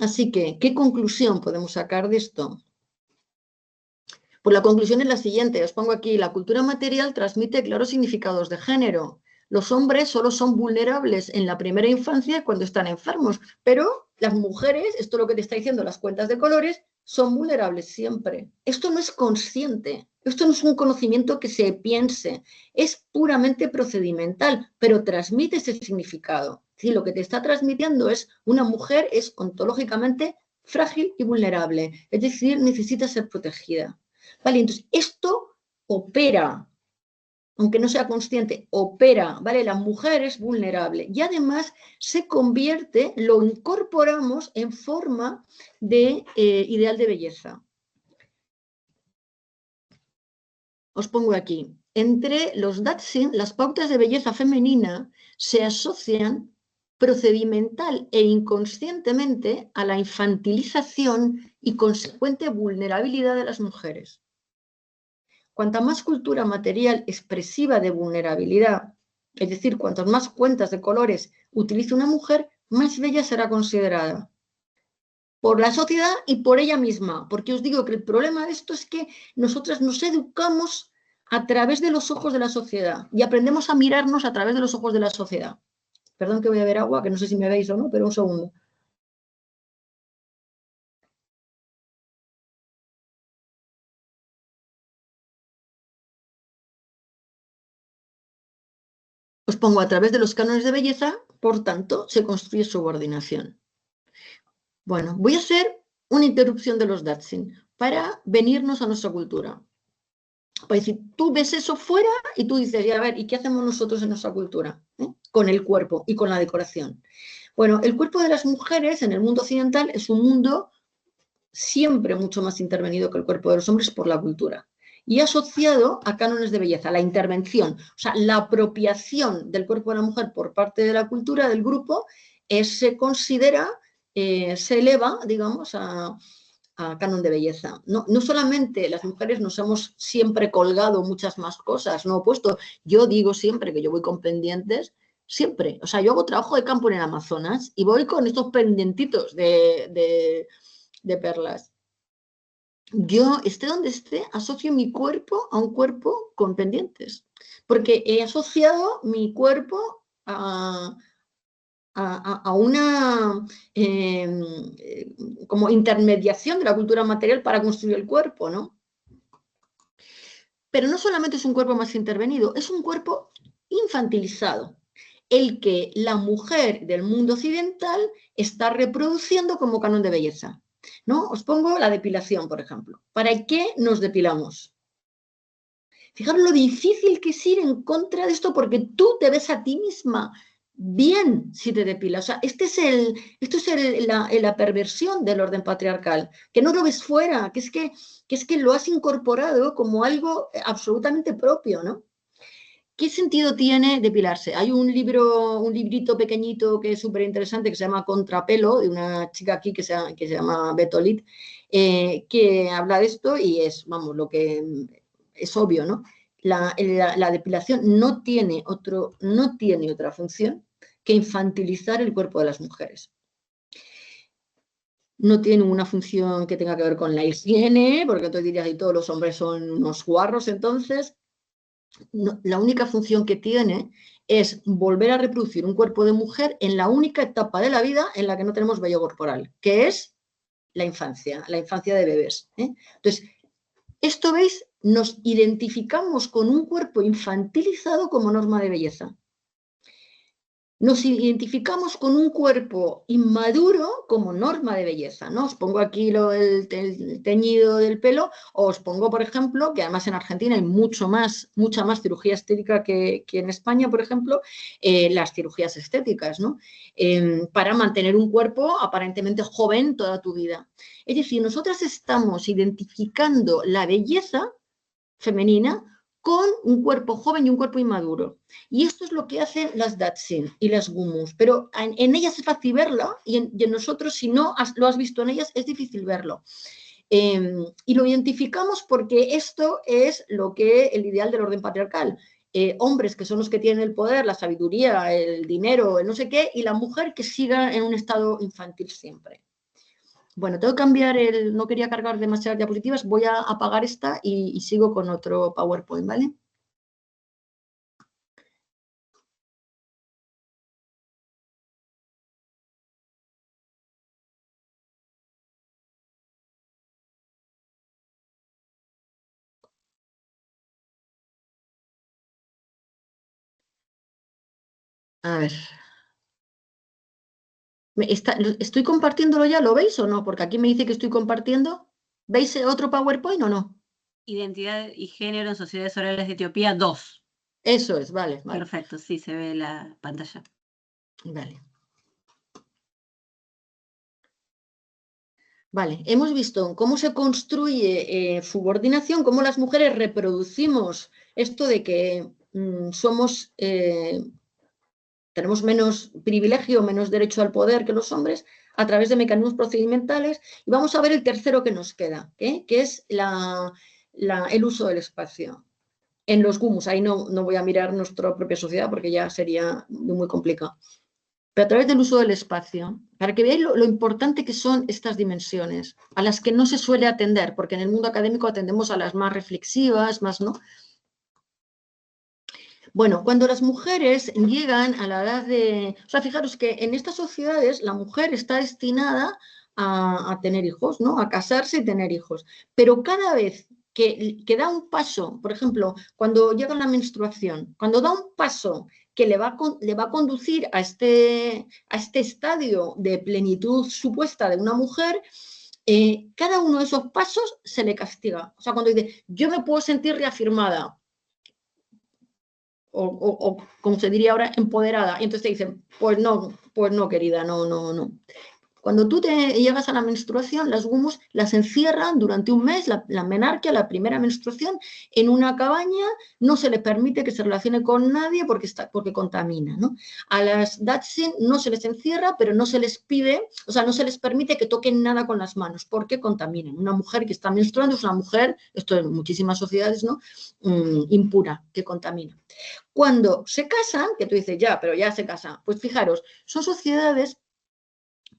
Así que, ¿qué conclusión podemos sacar de esto? Pues la conclusión es la siguiente, os pongo aquí, la cultura material transmite claros significados de género. Los hombres solo son vulnerables en la primera infancia cuando están enfermos, pero las mujeres, esto es lo que te está diciendo las cuentas de colores, son vulnerables siempre. Esto no es consciente, esto no es un conocimiento que se piense, es puramente procedimental, pero transmite ese significado. Sí, lo que te está transmitiendo es una mujer es ontológicamente frágil y vulnerable, es decir, necesita ser protegida. Vale, entonces esto opera, aunque no sea consciente, opera, ¿vale? La mujer es vulnerable y además se convierte, lo incorporamos en forma de ideal de belleza. Os pongo aquí, entre los Dachshund, las pautas de belleza femenina se asocian procedimental e inconscientemente a la infantilización y consecuente vulnerabilidad de las mujeres. Cuanta más cultura material expresiva de vulnerabilidad, es decir, cuantas más cuentas de colores utilice una mujer, más bella será considerada por la sociedad y por ella misma. Porque os digo que el problema de esto es que nosotras nos educamos a través de los ojos de la sociedad y aprendemos a mirarnos a través de los ojos de la sociedad. Perdón que voy a beber agua, que no sé si me veis o no, pero un segundo. Os pongo a través de los cánones de belleza, por tanto, se construye subordinación. Bueno, voy a hacer una interrupción de los Dachshund para venirnos a nuestra cultura. Pues si tú ves eso fuera y tú dices, a ver, ¿y qué hacemos nosotros en nuestra cultura? Con el cuerpo y con la decoración. Bueno, el cuerpo de las mujeres en el mundo occidental es un mundo siempre mucho más intervenido que el cuerpo de los hombres por la cultura. Y asociado a cánones de belleza, la intervención, o sea, la apropiación del cuerpo de la mujer por parte de la cultura del grupo se considera, se eleva, digamos, a canon de belleza. No solamente las mujeres nos hemos siempre colgado muchas más cosas, no puesto. Yo digo siempre que yo voy con pendientes siempre. O sea, yo hago trabajo de campo en el Amazonas y voy con estos pendientitos de perlas. Yo, esté donde esté, asocio mi cuerpo a un cuerpo con pendientes, porque he asociado mi cuerpo a una como intermediación de la cultura material para construir el cuerpo, ¿no? Pero no solamente es un cuerpo más intervenido, es un cuerpo infantilizado, el que la mujer del mundo occidental está reproduciendo como canon de belleza, ¿no? Os pongo la depilación, por ejemplo. ¿Para qué nos depilamos? Fijaros lo difícil que es ir en contra de esto, porque tú te ves a ti misma bien si te depilas. O sea, esto es la perversión del orden patriarcal, que no lo ves fuera, que es que lo has incorporado como algo absolutamente propio, ¿no? ¿Qué sentido tiene depilarse? Hay un librito pequeñito que es súper interesante que se llama Contrapelo, de una chica aquí que se llama Betolit, que habla de esto y es, vamos, lo que es obvio, ¿no? La depilación no tiene otra función que infantilizar el cuerpo de las mujeres. No tiene una función que tenga que ver con la higiene, porque tú dirías que todos los hombres son unos guarros entonces. No, la única función que tiene es volver a reproducir un cuerpo de mujer en la única etapa de la vida en la que no tenemos vello corporal, que es la infancia de bebés, ¿eh? Entonces, esto, ¿veis? Nos identificamos con un cuerpo infantilizado como norma de belleza. Nos identificamos con un cuerpo inmaduro como norma de belleza, ¿no? Os pongo aquí el teñido del pelo, o os pongo, por ejemplo, que además en Argentina hay mucha más cirugía estética que en España, por ejemplo, las cirugías estéticas, ¿no? Para mantener un cuerpo aparentemente joven toda tu vida. Es decir, nosotras estamos identificando la belleza femenina con un cuerpo joven y un cuerpo inmaduro. Y esto es lo que hacen las Datsun y las Gumus, pero en ellas es fácil verlo y en nosotros, si no lo has visto en ellas, es difícil verlo. Y lo identificamos porque esto es lo que el ideal del orden patriarcal. Hombres que son los que tienen el poder, la sabiduría, el dinero, el no sé qué, y la mujer que siga en un estado infantil siempre. Bueno, tengo que cambiar no quería cargar demasiadas diapositivas, voy a apagar esta y sigo con otro PowerPoint, ¿vale? A ver. ¿Estoy compartiéndolo ya? ¿Lo veis o no? Porque aquí me dice que estoy compartiendo. ¿Veis otro PowerPoint o no? Identidad y género en sociedades orales de Etiopía 2. Eso es, vale. Perfecto, sí, se ve la pantalla. Vale. Vale, hemos visto cómo se construye subordinación, cómo las mujeres reproducimos esto de que tenemos menos privilegio, menos derecho al poder que los hombres a través de mecanismos procedimentales. Y vamos a ver el tercero que nos queda, que es el uso del espacio. En los Gumus, ahí no voy a mirar nuestra propia sociedad porque ya sería muy complicado. Pero a través del uso del espacio, para que veáis lo importante que son estas dimensiones, a las que no se suele atender, porque en el mundo académico atendemos a las más reflexivas, más no. Bueno, cuando las mujeres llegan a la edad de... O sea, fijaros que en estas sociedades la mujer está destinada a tener hijos, ¿no? A casarse y tener hijos. Pero cada vez que da un paso, por ejemplo, cuando llega la menstruación, cuando da un paso que le va a conducir a este estadio de plenitud supuesta de una mujer, cada uno de esos pasos se le castiga. O sea, cuando dice, yo me puedo sentir reafirmada, o como se diría ahora, empoderada. Y entonces te dicen, pues no, querida, no. Cuando tú te llegas a la menstruación, las gumus las encierran durante un mes, la menarquia, la primera menstruación, en una cabaña, no se les permite que se relacione con nadie porque contamina, ¿no? A las Datsun no se les encierra, pero no se les pide, o sea, no se les permite que toquen nada con las manos, porque contaminan. Una mujer que está menstruando es una mujer, esto en muchísimas sociedades, ¿no? Impura, que contamina. Cuando se casan, que tú dices, ya, pero ya se casan, pues fijaros, son sociedades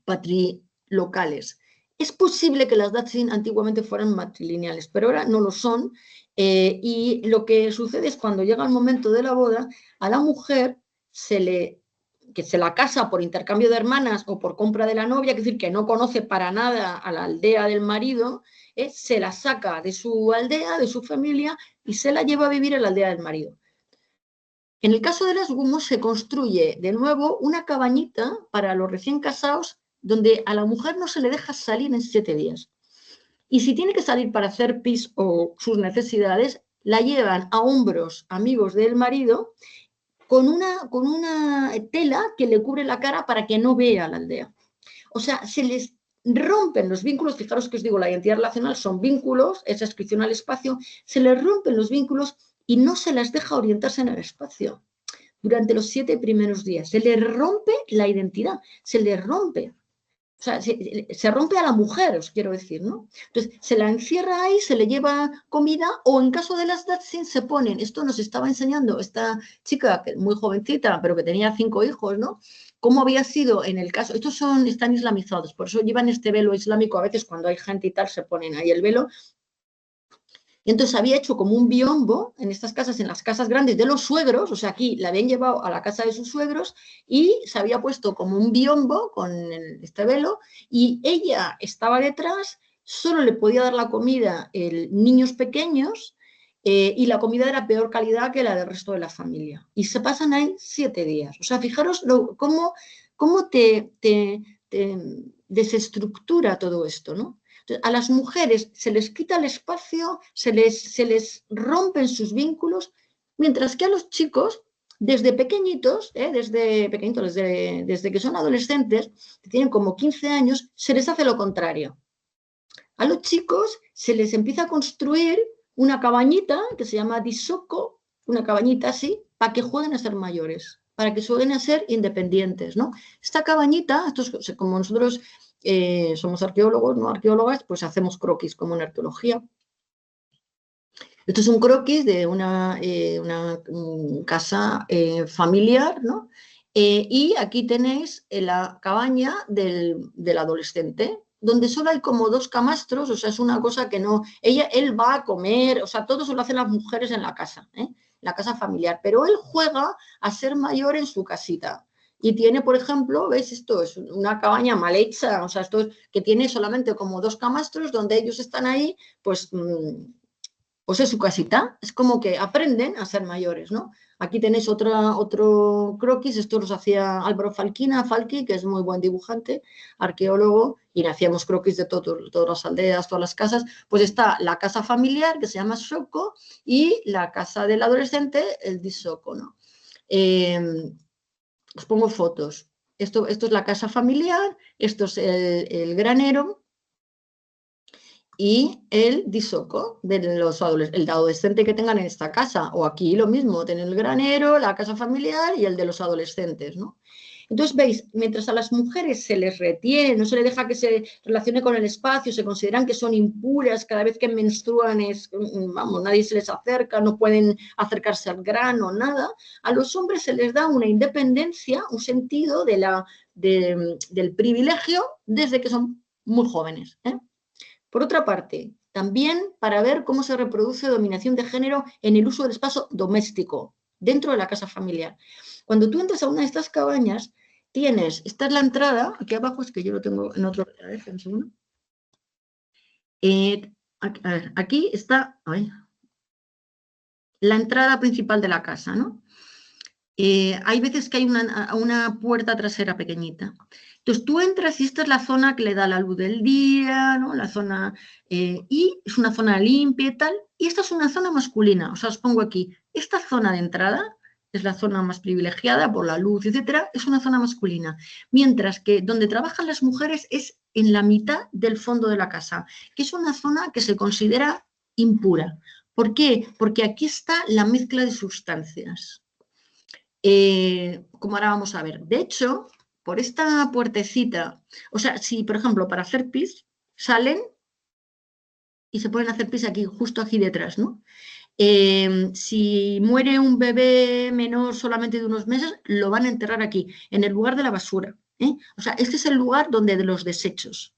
patrilocales. Es posible que las Datsun antiguamente fueran matrilineales, pero ahora no lo son. Y lo que sucede es cuando llega el momento de la boda, a la mujer que se la casa por intercambio de hermanas o por compra de la novia, es decir, que no conoce para nada a la aldea del marido, se la saca de su aldea, de su familia, y se la lleva a vivir en la aldea del marido. En el caso de las gumos se construye de nuevo una cabañita para los recién casados donde a la mujer no se le deja salir en 7 días. Y si tiene que salir para hacer pis o sus necesidades, la llevan a hombros amigos del marido con una tela que le cubre la cara para que no vea la aldea. O sea, se les rompen los vínculos, fijaros que os digo, la identidad relacional son vínculos, esa inscripción al espacio, se les rompen los vínculos y no se las deja orientarse en el espacio durante los 7 primeros días. Se les rompe la identidad, se les rompe. O sea, se rompe a la mujer, os quiero decir, ¿no? Entonces, se la encierra ahí, se le lleva comida, o en caso de las Datsun se ponen, esto nos estaba enseñando esta chica, que muy jovencita, pero que tenía 5 hijos, ¿no? Cómo había sido en el caso, están islamizados, por eso llevan este velo islámico, a veces cuando hay gente y tal se ponen ahí el velo. Y entonces había hecho como un biombo en estas casas, en las casas grandes de los suegros, o sea, aquí la habían llevado a la casa de sus suegros y se había puesto como un biombo con este velo y ella estaba detrás, solo le podía dar la comida niños pequeños y la comida era peor calidad que la del resto de la familia. Y se pasan ahí 7 días. O sea, fijaros cómo te desestructura todo esto, ¿no? A las mujeres se les quita el espacio, se les rompen sus vínculos, mientras que a los chicos, desde pequeñitos, desde que son adolescentes, que tienen como 15 años, se les hace lo contrario. A los chicos se les empieza a construir una cabañita que se llama disoko, una cabañita así, para que jueguen a ser mayores, para que jueguen a ser independientes, ¿no? Esta cabañita, esto es como nosotros somos arqueólogos, no arqueólogas, pues hacemos croquis como en arqueología. Esto es un croquis de una casa familiar, ¿no? Y aquí tenéis la cabaña del adolescente, donde solo hay como 2 camastros, o sea, es una cosa que no... Él va a comer, o sea, todo eso lo hacen las mujeres en la casa, la casa familiar, pero él juega a ser mayor en su casita. Y tiene, por ejemplo, ¿veis? Esto es una cabaña mal hecha, o sea, esto es que tiene solamente como 2 camastros donde ellos están ahí, pues es su casita. Es como que aprenden a ser mayores, ¿no? Aquí tenéis otro croquis, esto los hacía Álvaro Falqui, que es muy buen dibujante, arqueólogo, y hacíamos croquis de todas las aldeas, todas las casas. Pues está la casa familiar, que se llama Shoko, y la casa del adolescente, el disoko, ¿no? Os pongo fotos. Esto es la casa familiar, esto es el granero y el disoko de el adolescente que tengan en esta casa. O aquí lo mismo, tener el granero, la casa familiar y el de los adolescentes, ¿no? Entonces, veis, mientras a las mujeres se les retiene, no se les deja que se relacione con el espacio, se consideran que son impuras, cada vez que menstruan nadie se les acerca, no pueden acercarse al grano, nada, a los hombres se les da una independencia, un sentido del privilegio desde que son muy jóvenes, ¿eh? Por otra parte, también para ver cómo se reproduce dominación de género en el uso del espacio doméstico, dentro de la casa familiar. Cuando tú entras a una de estas cabañas, esta es la entrada, aquí abajo, es que yo lo tengo en otro, a ver, un segundo. A ver, aquí está la entrada principal de la casa, ¿no? Hay veces que hay una puerta trasera pequeñita. Entonces tú entras y esta es la zona que le da la luz del día, ¿no? La zona, y es una zona limpia y tal, y esta es una zona masculina. O sea, os pongo aquí, esta zona de entrada es la zona más privilegiada por la luz, etcétera, es una zona masculina. Mientras que donde trabajan las mujeres es en la mitad del fondo de la casa, que es una zona que se considera impura. ¿Por qué? Porque aquí está la mezcla de sustancias. Como ahora vamos a ver. De hecho, por esta puertecita, o sea, si por ejemplo para hacer pis salen y se ponen a hacer pis aquí, justo aquí detrás, ¿no? Si muere un bebé menor solamente de unos meses, lo van a enterrar aquí, en el lugar de la basura. O sea, este es el lugar donde de los desechos.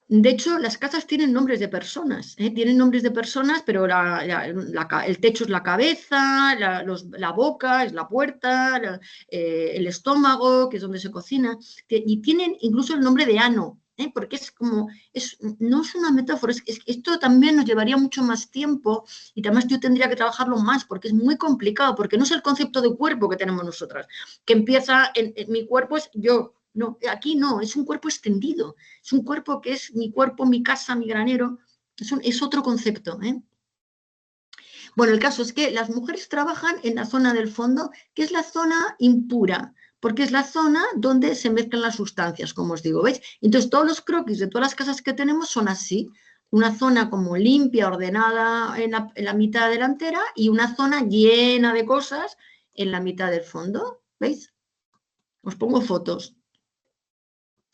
De hecho, las casas tienen nombres de personas, tienen nombres de personas, pero el techo es la cabeza, la boca es la puerta, el estómago, que es donde se cocina, y tienen incluso el nombre de ano, porque es como, no es una metáfora, esto también nos llevaría mucho más tiempo y además yo tendría que trabajarlo más porque es muy complicado, porque no es el concepto de cuerpo que tenemos nosotras, que empieza en mi cuerpo es yo. No, aquí no, es un cuerpo extendido, es un cuerpo que es mi cuerpo, mi casa, mi granero, es otro concepto. Bueno, el caso es que las mujeres trabajan en la zona del fondo, que es la zona impura, porque es la zona donde se mezclan las sustancias, como os digo, ¿veis? Entonces todos los croquis de todas las casas que tenemos son así, una zona como limpia, ordenada en la mitad delantera y una zona llena de cosas en la mitad del fondo, ¿veis? Os pongo fotos.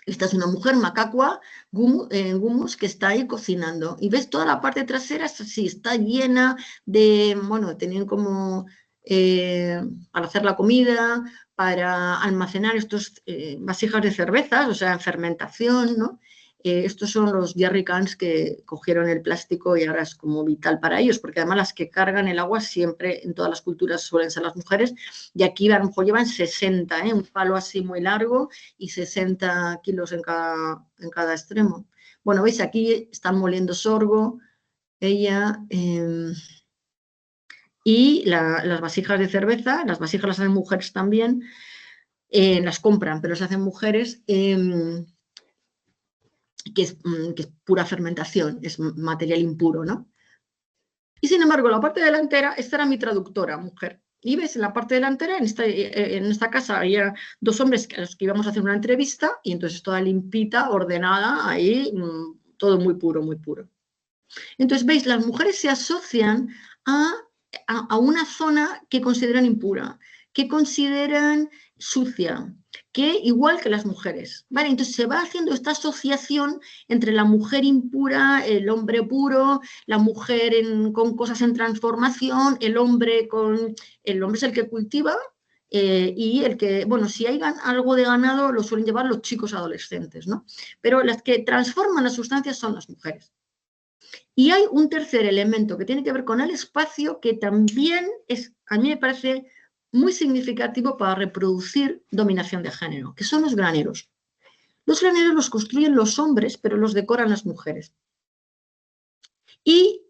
Esta es una mujer macacua, gumus, que está ahí cocinando. Y ves toda la parte trasera, es así, está llena de, bueno, tenían como para hacer la comida, para almacenar estos vasijas de cervezas, o sea, en fermentación, ¿no? Estos son los jerrycans que cogieron el plástico y ahora es como vital para ellos, porque además las que cargan el agua siempre en todas las culturas suelen ser las mujeres, y aquí a lo mejor llevan 60, un palo así muy largo y 60 kilos en cada extremo. Bueno, veis, aquí están moliendo sorgo, ella, y las vasijas de cerveza, las vasijas las hacen mujeres también, las compran, pero las hacen mujeres, que es pura fermentación, es material impuro, ¿no? Y sin embargo, la parte delantera, esta era mi traductora, mujer. Y ves, en la parte delantera, en esta casa, había dos hombres a los que íbamos a hacer una entrevista, y entonces toda limpita, ordenada, ahí, todo muy puro, muy puro. Entonces, veis, las mujeres se asocian a una zona que consideran impura, que consideran sucia, que igual que las mujeres, ¿vale? Entonces se va haciendo esta asociación entre la mujer impura, el hombre puro, la mujer con cosas en transformación, el hombre es el que cultiva, y el que, bueno, si hay algo de ganado lo suelen llevar los chicos adolescentes, ¿no? Pero las que transforman las sustancias son las mujeres. Y hay un tercer elemento que tiene que ver con el espacio, que también a mí me parece muy significativo para reproducir dominación de género, que son los graneros. Los graneros los construyen los hombres, pero los decoran las mujeres. Y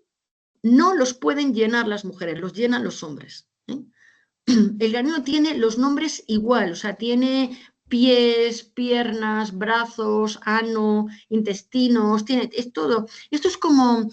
no los pueden llenar las mujeres, los llenan los hombres. El granero tiene los nombres igual, o sea, tiene pies, piernas, brazos, ano, intestinos, es todo. Esto es como,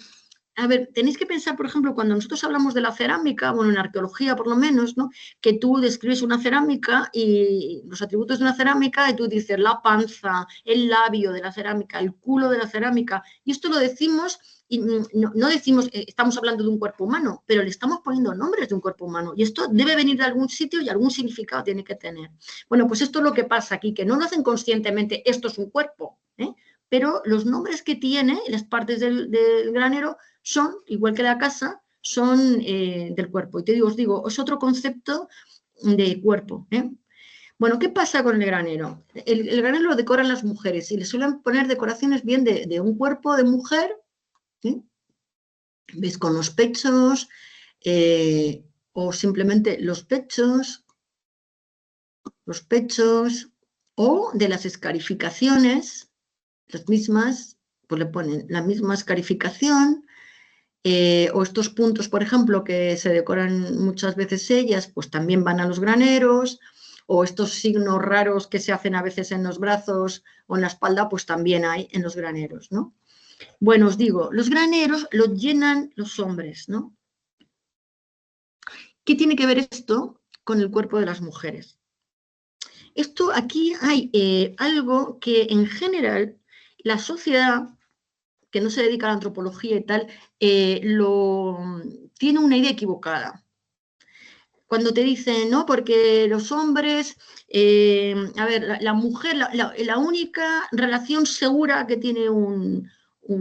a ver, tenéis que pensar, por ejemplo, cuando nosotros hablamos de la cerámica, bueno, en arqueología por lo menos, ¿no? Que tú describes una cerámica y los atributos de una cerámica y tú dices la panza, el labio de la cerámica, el culo de la cerámica, y esto lo decimos y no decimos, estamos hablando de un cuerpo humano, pero le estamos poniendo nombres de un cuerpo humano y esto debe venir de algún sitio y algún significado tiene que tener. Bueno, pues esto es lo que pasa aquí, que no lo hacen conscientemente, esto es un cuerpo, pero los nombres que tiene, las partes del granero, son, igual que la casa, son del cuerpo. Y os digo, es otro concepto de cuerpo. Bueno, ¿qué pasa con el granero? El granero lo decoran las mujeres y le suelen poner decoraciones bien de un cuerpo de mujer, ¿veis? Con los pechos, o simplemente los pechos, o de las escarificaciones, las mismas, pues le ponen la misma escarificación, o estos puntos, por ejemplo, que se decoran muchas veces ellas, pues también van a los graneros, o estos signos raros que se hacen a veces en los brazos o en la espalda, pues también hay en los graneros, ¿no? Bueno, os digo, los graneros los llenan los hombres, ¿no? ¿Qué tiene que ver esto con el cuerpo de las mujeres. Esto aquí hay algo que en general la sociedad, que no se dedica a la antropología y tal, tiene una idea equivocada. Cuando te dicen, no, porque los hombres, a ver, la mujer, la única relación segura que tiene un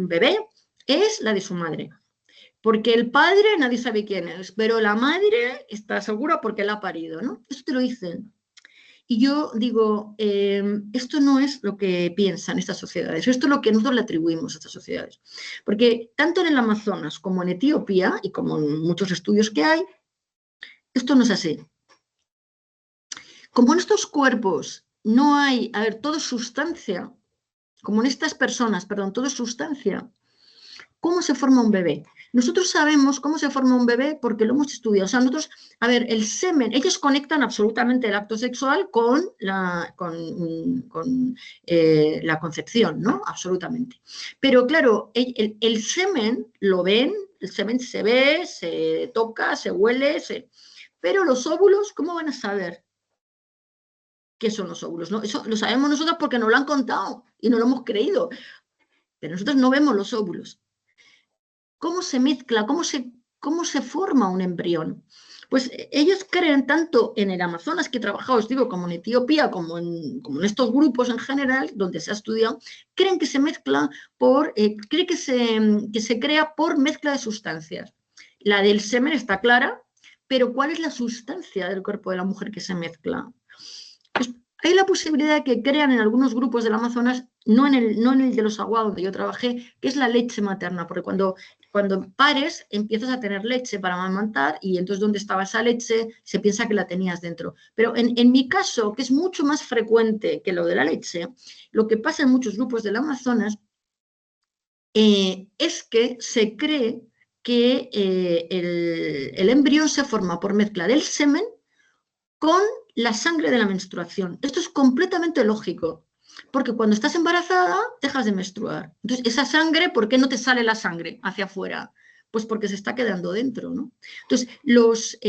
bebé es la de su madre. Porque el padre nadie sabe quién es, pero la madre está segura porque la ha parido, ¿no? Eso te lo dicen. Y yo digo, esto no es lo que piensan estas sociedades, esto es lo que nosotros le atribuimos a estas sociedades. Porque tanto en el Amazonas como en Etiopía, y como en muchos estudios que hay, esto no es así. Como en estos cuerpos no hay, a ver, todo es sustancia, como en estas personas, perdón, todo es sustancia, ¿cómo se forma un bebé? Nosotros sabemos cómo se forma un bebé porque lo hemos estudiado. O sea, nosotros, a ver, el semen, ellos conectan absolutamente el acto sexual con la concepción, ¿no? Absolutamente. Pero claro, el semen lo ven, el semen se ve, se toca, se huele, pero los óvulos, ¿cómo van a saber qué son los óvulos? ¿No? Eso lo sabemos nosotros porque nos lo han contado y no lo hemos creído. Pero nosotros no vemos los óvulos. ¿Cómo se mezcla? ¿Cómo se forma un embrión? Pues ellos creen tanto en el Amazonas, que he trabajado, os digo, como en Etiopía, como en estos grupos en general, donde se ha estudiado, creen que se mezcla creen que se crea por mezcla de sustancias. La del semen está clara, pero ¿cuál es la sustancia del cuerpo de la mujer que se mezcla? Pues hay la posibilidad de que crean en algunos grupos del Amazonas, no en el de los Aguá, donde yo trabajé, que es la leche materna, porque cuando pares empiezas a tener leche para amamantar y entonces ¿dónde estaba esa leche? Se piensa que la tenías dentro. Pero en mi caso, que es mucho más frecuente que lo de la leche, lo que pasa en muchos grupos del Amazonas es que se cree que el embrión se forma por mezcla del semen con la sangre de la menstruación. Esto es completamente lógico, porque cuando estás embarazada dejas de menstruar. Entonces, esa sangre, ¿por qué no te sale la sangre hacia afuera? Pues porque se está quedando dentro, ¿no? Entonces, los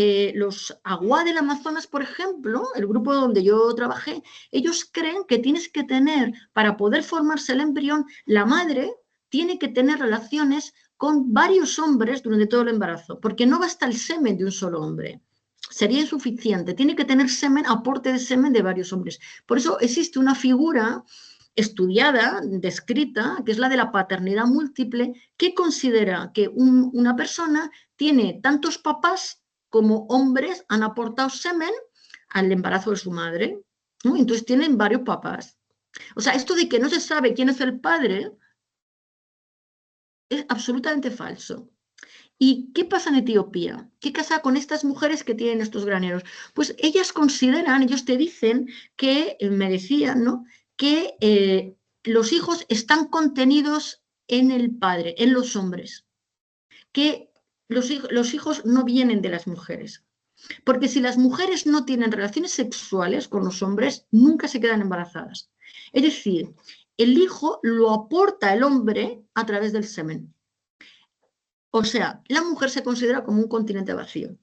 Aguá del Amazonas, por ejemplo, el grupo donde yo trabajé, ellos creen que tienes que tener, para poder formarse el embrión, la madre tiene que tener relaciones con varios hombres durante todo el embarazo, porque no basta el semen de un solo hombre. Sería insuficiente, tiene que tener semen, aporte de semen de varios hombres. Por eso existe una figura estudiada, descrita, que es la de la paternidad múltiple, que considera que una persona tiene tantos papás como hombres han aportado semen al embarazo de su madre, ¿no? Entonces tienen varios papás. O sea, esto de que no se sabe quién es el padre es absolutamente falso. ¿Y qué pasa en Etiopía? ¿Qué pasa con estas mujeres que tienen estos graneros? Pues ellas consideran, ellos te dicen que, me decían, ¿no?, que los hijos están contenidos en el padre, en los hombres, que los hijos no vienen de las mujeres. Porque si las mujeres no tienen relaciones sexuales con los hombres, nunca se quedan embarazadas. Es decir, el hijo lo aporta el hombre a través del semen. O sea, la mujer se considera como un continente vacío,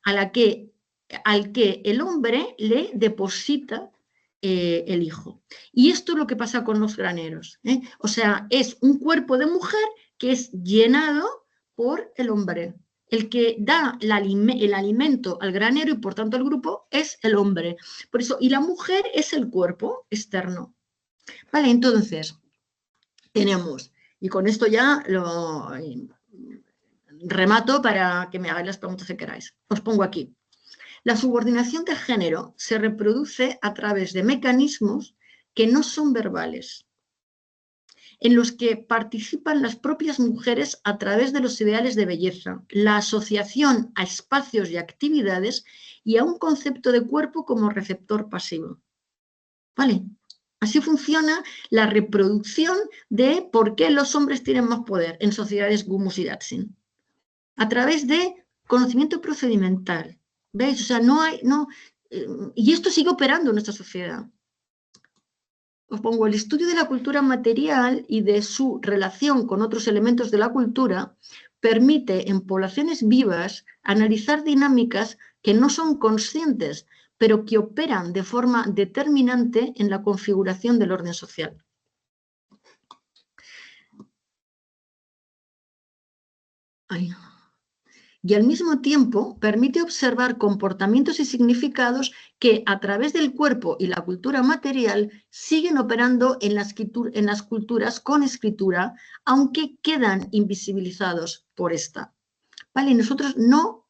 al que el hombre le deposita el hijo. Y esto es lo que pasa con los graneros, ¿eh? O sea, es un cuerpo de mujer que es llenado por el hombre. El que da el alimento al granero y por tanto al grupo es el hombre. Por eso, y la mujer es el cuerpo externo. Vale, entonces, tenemos, y con esto ya lo remato para que me hagáis las preguntas que queráis. Os pongo aquí. La subordinación de género se reproduce a través de mecanismos que no son verbales, en los que participan las propias mujeres a través de los ideales de belleza, la asociación a espacios y actividades y a un concepto de cuerpo como receptor pasivo. ¿Vale? Así funciona la reproducción de por qué los hombres tienen más poder en sociedades Gumus y Datsin. A través de conocimiento procedimental. ¿Veis? O sea, y esto sigue operando en nuestra sociedad. Os pongo el estudio de la cultura material y de su relación con otros elementos de la cultura, permite en poblaciones vivas analizar dinámicas que no son conscientes, pero que operan de forma determinante en la configuración del orden social. Ay. Y al mismo tiempo permite observar comportamientos y significados que a través del cuerpo y la cultura material siguen operando en las culturas con escritura, aunque quedan invisibilizados por esta. ¿Vale? Y nosotros no,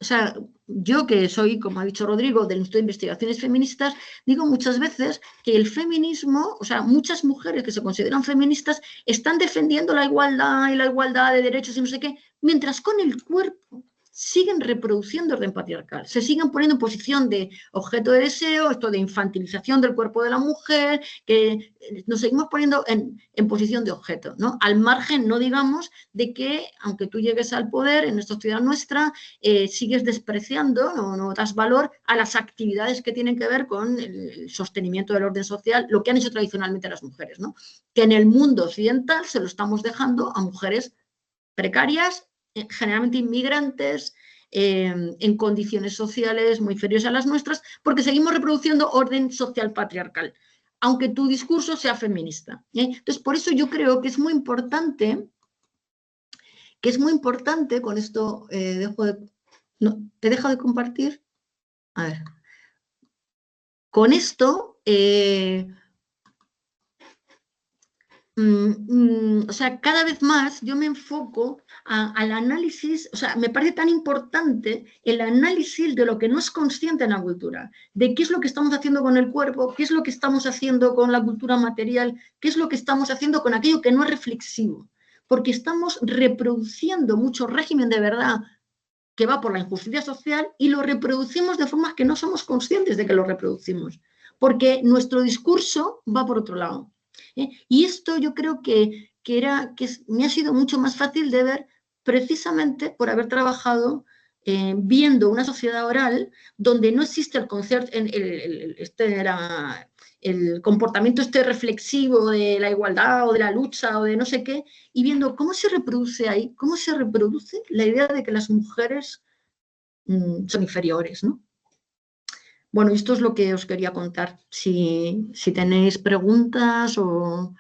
o sea, yo que soy, como ha dicho Rodrigo, del Instituto de Investigaciones Feministas, digo muchas veces que el feminismo, o sea, muchas mujeres que se consideran feministas están defendiendo la igualdad y la igualdad de derechos y no sé qué, mientras con el cuerpo siguen reproduciendo orden patriarcal, se siguen poniendo en posición de objeto de deseo, esto de infantilización del cuerpo de la mujer, que nos seguimos poniendo en posición de objeto, ¿no? Al margen, no digamos, de que, aunque tú llegues al poder en esta sociedad nuestra, sigues despreciando, no das valor a las actividades que tienen que ver con el sostenimiento del orden social, lo que han hecho tradicionalmente las mujeres, ¿no? Que en el mundo occidental se lo estamos dejando a mujeres precarias, generalmente inmigrantes, en condiciones sociales muy inferiores a las nuestras, porque seguimos reproduciendo orden social patriarcal, aunque tu discurso sea feminista. Entonces, por eso yo creo que es muy importante, con esto dejo de... No, ¿te dejo de compartir? A ver. Con esto... o sea, cada vez más yo me enfoco al análisis, o sea, me parece tan importante el análisis de lo que no es consciente en la cultura, de qué es lo que estamos haciendo con el cuerpo, qué es lo que estamos haciendo con la cultura material, qué es lo que estamos haciendo con aquello que no es reflexivo, porque estamos reproduciendo mucho régimen de verdad que va por la injusticia social y lo reproducimos de formas que no somos conscientes de que lo reproducimos, porque nuestro discurso va por otro lado. Y esto yo creo que me ha sido mucho más fácil de ver precisamente por haber trabajado viendo una sociedad oral donde no existe el concepto, el comportamiento reflexivo de la igualdad o de la lucha o de no sé qué, y viendo cómo se reproduce ahí, cómo se reproduce la idea de que las mujeres son inferiores, ¿no? Bueno, esto es lo que os quería contar. Si tenéis preguntas o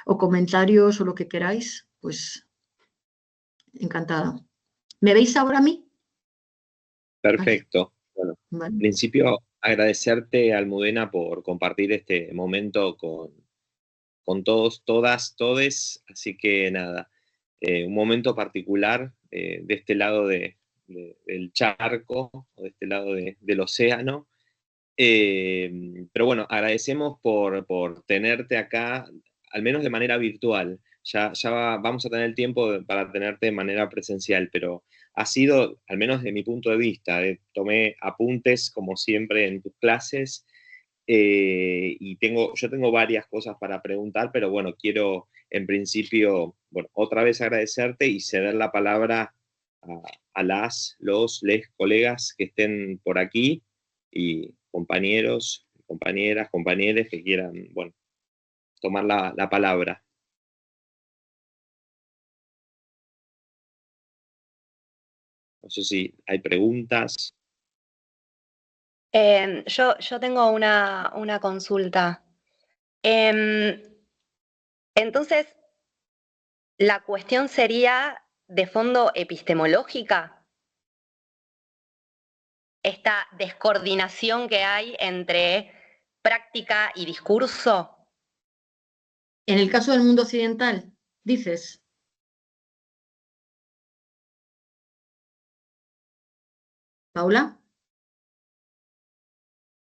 comentarios o lo que queráis, pues encantada. ¿Me veis ahora a mí? Perfecto. Bueno, Vale. en principio agradecerte, Almudena, por compartir este momento con todos, todas, todes. Así que nada, un momento particular de este lado del charco, o de este lado del océano. Pero bueno, agradecemos por tenerte acá, al menos de manera virtual. Ya vamos a tener el tiempo para tenerte de manera presencial, pero ha sido, al menos de mi punto de vista, tomé apuntes como siempre en tus clases y yo tengo varias cosas para preguntar, pero bueno, quiero en principio, bueno, otra vez agradecerte y ceder la palabra a les colegas que estén por aquí y compañeros, compañeras, compañeros que quieran, bueno, tomar la palabra. No sé si hay preguntas. Yo tengo una consulta. Entonces, la cuestión sería de fondo epistemológica. Esta descoordinación que hay entre práctica y discurso. En el caso del mundo occidental, dices. ¿Paula?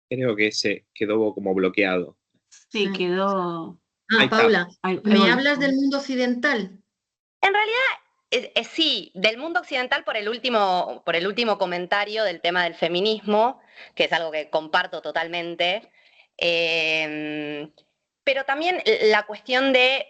Creo que se quedó como bloqueado. Sí, quedó. Paula, Ahí ¿me voy. hablas del mundo occidental? En realidad, sí, del mundo occidental por el último comentario del tema del feminismo, que es algo que comparto totalmente, pero también la cuestión de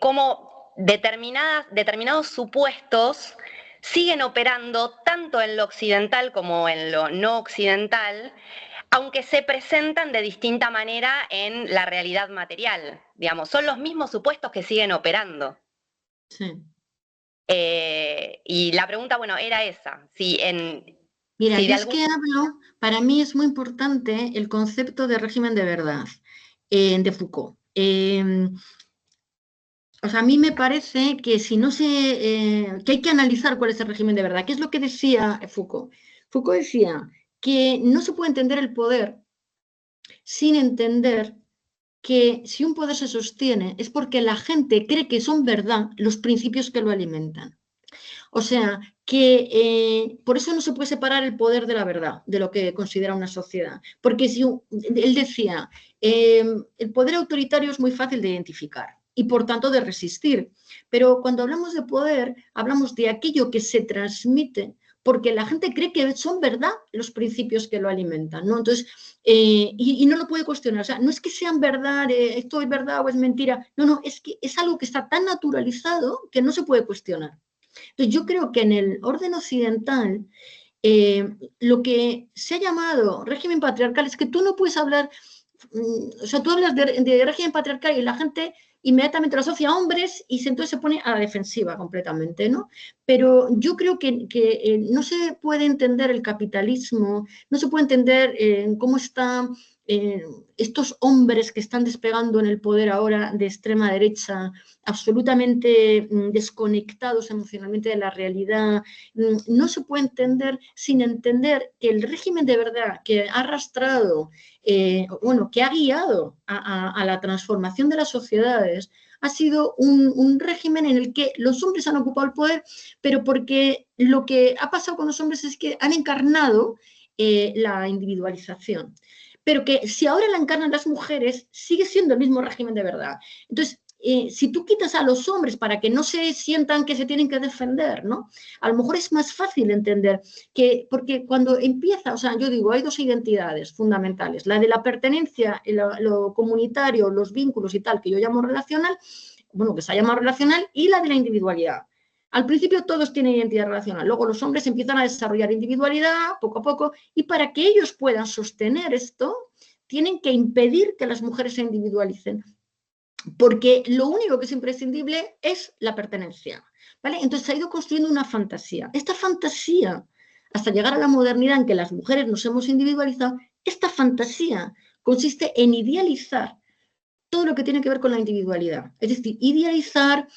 cómo determinados supuestos siguen operando tanto en lo occidental como en lo no occidental, aunque se presentan de distinta manera en la realidad material. Digamos, son los mismos supuestos que siguen operando. Sí. Y la pregunta, bueno, era esa. Mira, si yo es que hablo, para mí es muy importante el concepto de régimen de verdad de Foucault. O sea, a mí me parece que si no que hay que analizar cuál es el régimen de verdad. ¿Qué es lo que decía Foucault? Foucault decía que no se puede entender el poder sin entender que si un poder se sostiene es porque la gente cree que son verdad los principios que lo alimentan. O sea, que por eso no se puede separar el poder de la verdad, de lo que considera una sociedad. Porque si él decía, el poder autoritario es muy fácil de identificar y por tanto de resistir. Pero cuando hablamos de poder, hablamos de aquello que se transmite porque la gente cree que son verdad los principios que lo alimentan, ¿no? Entonces, y no lo puede cuestionar. O sea, no es que sean verdad, esto es verdad o es mentira. No, es que es algo que está tan naturalizado que no se puede cuestionar. Entonces, yo creo que en el orden occidental, lo que se ha llamado régimen patriarcal es que tú no puedes hablar, o sea, tú hablas de régimen patriarcal y la gente inmediatamente lo asocia a hombres y entonces se pone a la defensiva completamente, ¿no? Pero yo creo que no se puede entender el capitalismo, no se puede entender cómo están estos hombres que están despegando en el poder ahora de extrema derecha, absolutamente desconectados emocionalmente de la realidad, no se puede entender sin entender que el régimen de verdad que ha arrastrado, que ha guiado a la transformación de las sociedades, ha sido un régimen en el que los hombres han ocupado el poder, pero porque lo que ha pasado con los hombres es que han encarnado la individualización. Pero que si ahora la encarnan las mujeres, sigue siendo el mismo régimen de verdad. Entonces, si tú quitas a los hombres para que no se sientan que se tienen que defender, ¿no? A lo mejor es más fácil entender que, porque cuando empieza, o sea, yo digo, hay dos identidades fundamentales, la de la pertenencia, lo comunitario, los vínculos y tal, que yo llamo relacional, bueno, que se ha llamado relacional, y la de la individualidad. Al principio todos tienen identidad relacional, luego los hombres empiezan a desarrollar individualidad poco a poco, y para que ellos puedan sostener esto, tienen que impedir que las mujeres se individualicen, porque lo único que es imprescindible es la pertenencia, ¿vale? Entonces se ha ido construyendo una fantasía. Esta fantasía, hasta llegar a la modernidad en que las mujeres nos hemos individualizado, esta fantasía consiste en idealizar todo lo que tiene que ver con la individualidad. Es decir, idealizar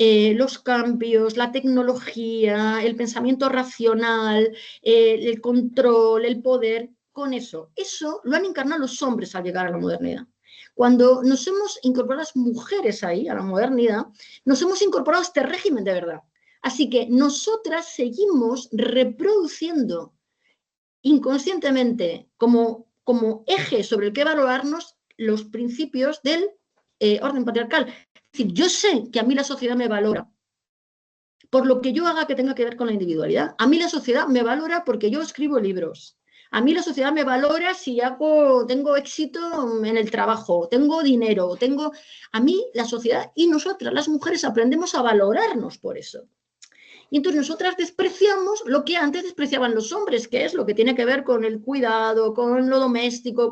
los cambios, la tecnología, el pensamiento racional, el control, el poder, con eso. Eso lo han encarnado los hombres al llegar a la modernidad. Cuando nos hemos incorporado las mujeres ahí, a la modernidad, nos hemos incorporado a este régimen de verdad. Así que nosotras seguimos reproduciendo inconscientemente como eje sobre el que valorarnos los principios del orden patriarcal. Es decir, yo sé que a mí la sociedad me valora por lo que yo haga que tenga que ver con la individualidad. A mí la sociedad me valora porque yo escribo libros. A mí la sociedad me valora si tengo éxito en el trabajo, tengo dinero, A mí la sociedad y nosotras, las mujeres, aprendemos a valorarnos por eso. Y entonces nosotras despreciamos lo que antes despreciaban los hombres, que es lo que tiene que ver con el cuidado, con lo doméstico,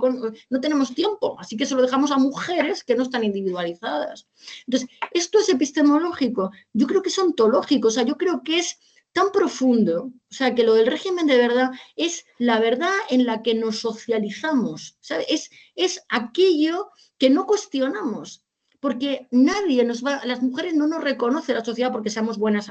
no tenemos tiempo, así que se lo dejamos a mujeres que no están individualizadas. Entonces, esto es epistemológico, yo creo que es ontológico, o sea, yo creo que es tan profundo, o sea, que lo del régimen de verdad es la verdad en la que nos socializamos, ¿sabes? Es aquello que no cuestionamos. Porque las mujeres no nos reconoce la sociedad porque seamos buenas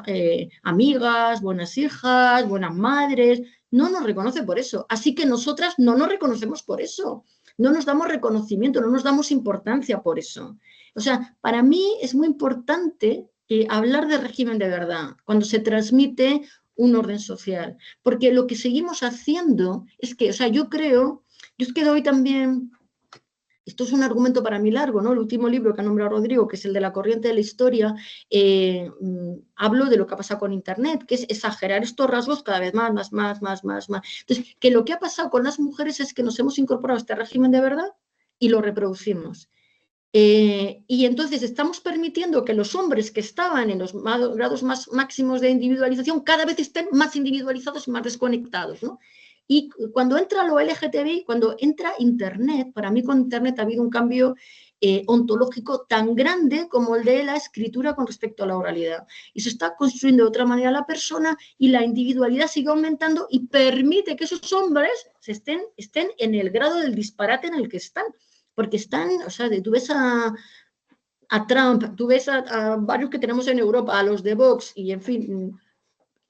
amigas, buenas hijas, buenas madres, no nos reconoce por eso. Así que nosotras no nos reconocemos por eso, no nos damos reconocimiento, no nos damos importancia por eso. O sea, para mí es muy importante hablar de régimen de verdad cuando se transmite un orden social, porque lo que seguimos haciendo es que, o sea, yo es que doy también... Esto es un argumento para mí largo, ¿no? El último libro que ha nombrado Rodrigo, que es el de la corriente de la historia, hablo de lo que ha pasado con Internet, que es exagerar estos rasgos cada vez más. Entonces, que lo que ha pasado con las mujeres es que nos hemos incorporado a este régimen de verdad y lo reproducimos. Y entonces estamos permitiendo que los hombres que estaban en los grados más máximos de individualización cada vez estén más individualizados y más desconectados, ¿no? Y cuando entra lo LGTBI, cuando entra Internet, para mí con Internet ha habido un cambio ontológico tan grande como el de la escritura con respecto a la oralidad. Y se está construyendo de otra manera la persona y la individualidad sigue aumentando y permite que esos hombres estén en el grado del disparate en el que están. Porque están, o sea, tú ves a Trump, tú ves a varios que tenemos en Europa, a los de Vox y, en fin,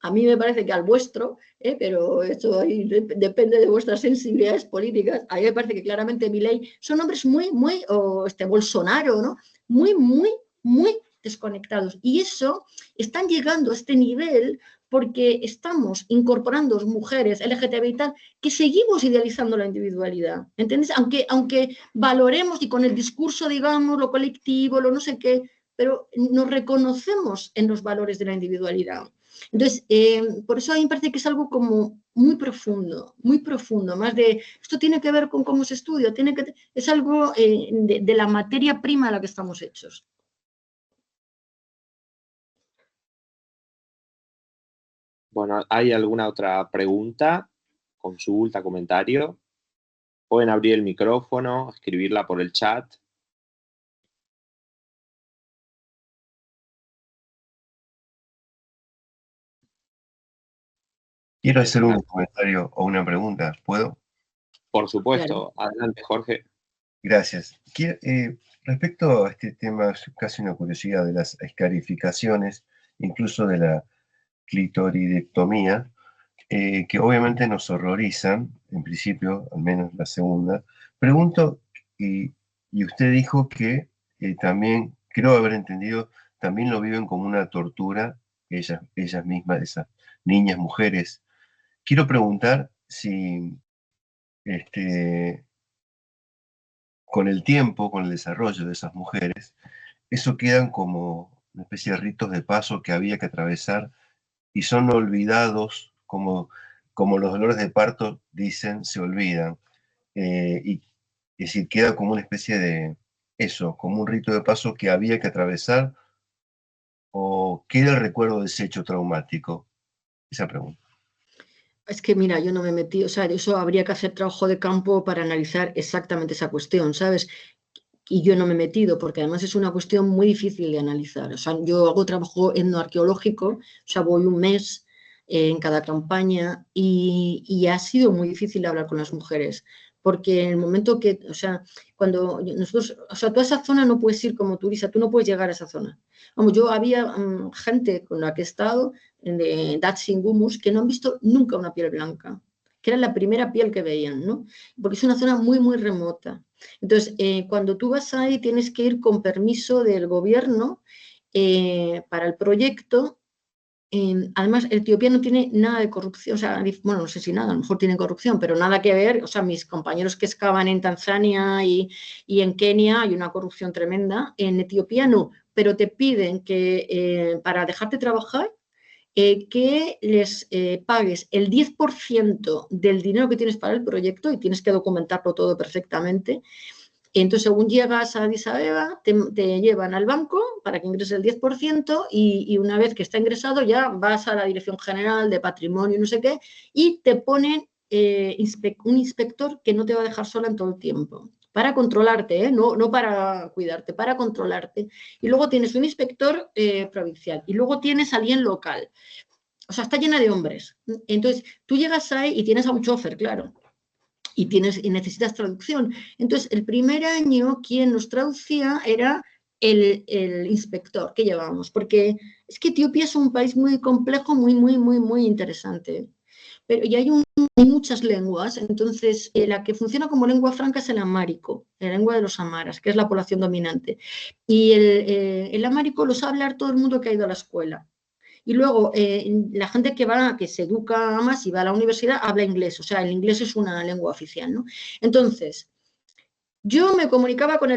a mí me parece que al vuestro, pero esto ahí depende de vuestras sensibilidades políticas. A mí me parece que claramente Milei son hombres muy, o Bolsonaro, ¿no? Muy, muy, muy desconectados. Y eso, están llegando a este nivel porque estamos incorporando mujeres LGTBI y tal, que seguimos idealizando la individualidad, ¿entiendes? Aunque valoremos y con el discurso, digamos, lo colectivo, lo no sé qué, pero nos reconocemos en los valores de la individualidad. Entonces, por eso a mí me parece que es algo como muy profundo, más de, esto tiene que ver con cómo se estudia, es algo de la materia prima a la que estamos hechos. Bueno, ¿hay alguna otra pregunta, consulta, comentario? Pueden abrir el micrófono, escribirla por el chat. Quiero hacer un comentario o una pregunta, ¿puedo? Por supuesto. Claro. Adelante, Jorge. Gracias. Respecto a este tema, es casi una curiosidad de las escarificaciones, incluso de la clitoridectomía, que obviamente nos horrorizan, en principio, al menos la segunda. Pregunto, y usted dijo que también, creo haber entendido, también lo viven como una tortura, ellas mismas, esas niñas, mujeres. Quiero preguntar si con el tiempo, con el desarrollo de esas mujeres, eso quedan como una especie de ritos de paso que había que atravesar y son olvidados como los dolores de parto dicen, se olvidan. Y es decir, queda como una especie de eso, como un rito de paso que había que atravesar, o queda el recuerdo de ese hecho traumático. Esa pregunta. Es que, mira, yo no me metí, o sea, eso habría que hacer trabajo de campo para analizar exactamente esa cuestión, ¿sabes? Y yo no me he metido, porque además es una cuestión muy difícil de analizar. O sea, yo hago trabajo etnoarqueológico, o sea, voy un mes en cada campaña y ha sido muy difícil hablar con las mujeres, porque en el momento que, o sea, cuando nosotros, o sea, toda esa zona no puedes ir como turista, tú no puedes llegar a esa zona. Vamos, yo había gente con la que he estado, de Datsun Gumus, que no han visto nunca una piel blanca, que era la primera piel que veían, ¿no? Porque es una zona muy, muy remota. Entonces, cuando tú vas ahí tienes que ir con permiso del gobierno para el proyecto. Además, Etiopía no tiene nada de corrupción, o sea, bueno, no sé si nada, a lo mejor tiene corrupción, pero nada que ver, o sea, mis compañeros que excavan en Tanzania y en Kenia hay una corrupción tremenda, en Etiopía no, pero te piden que para dejarte trabajar, que les pagues el 10% del dinero que tienes para el proyecto y tienes que documentarlo todo perfectamente. Entonces, según llegas a Addis Abeba, te llevan al banco para que ingreses el 10% y una vez que está ingresado ya vas a la Dirección General de Patrimonio y no sé qué y te ponen un inspector que no te va a dejar sola en todo el tiempo para controlarte, no para cuidarte, para controlarte. Y luego tienes un inspector provincial y luego tienes a alguien local. O sea, está llena de hombres. Entonces, tú llegas ahí y tienes a un chofer, claro. Y necesitas traducción. Entonces, el primer año quien nos traducía era el inspector que llevábamos, porque es que Etiopía es un país muy complejo, muy, muy, muy, muy interesante. Pero y hay muchas lenguas, entonces la que funciona como lengua franca es el amárico, la lengua de los amaras, que es la población dominante. Y el amárico lo sabe hablar todo el mundo que ha ido a la escuela. Y luego, la gente que se educa más y va a la universidad habla inglés, o sea, el inglés es una lengua oficial, ¿no? Entonces, yo me comunicaba con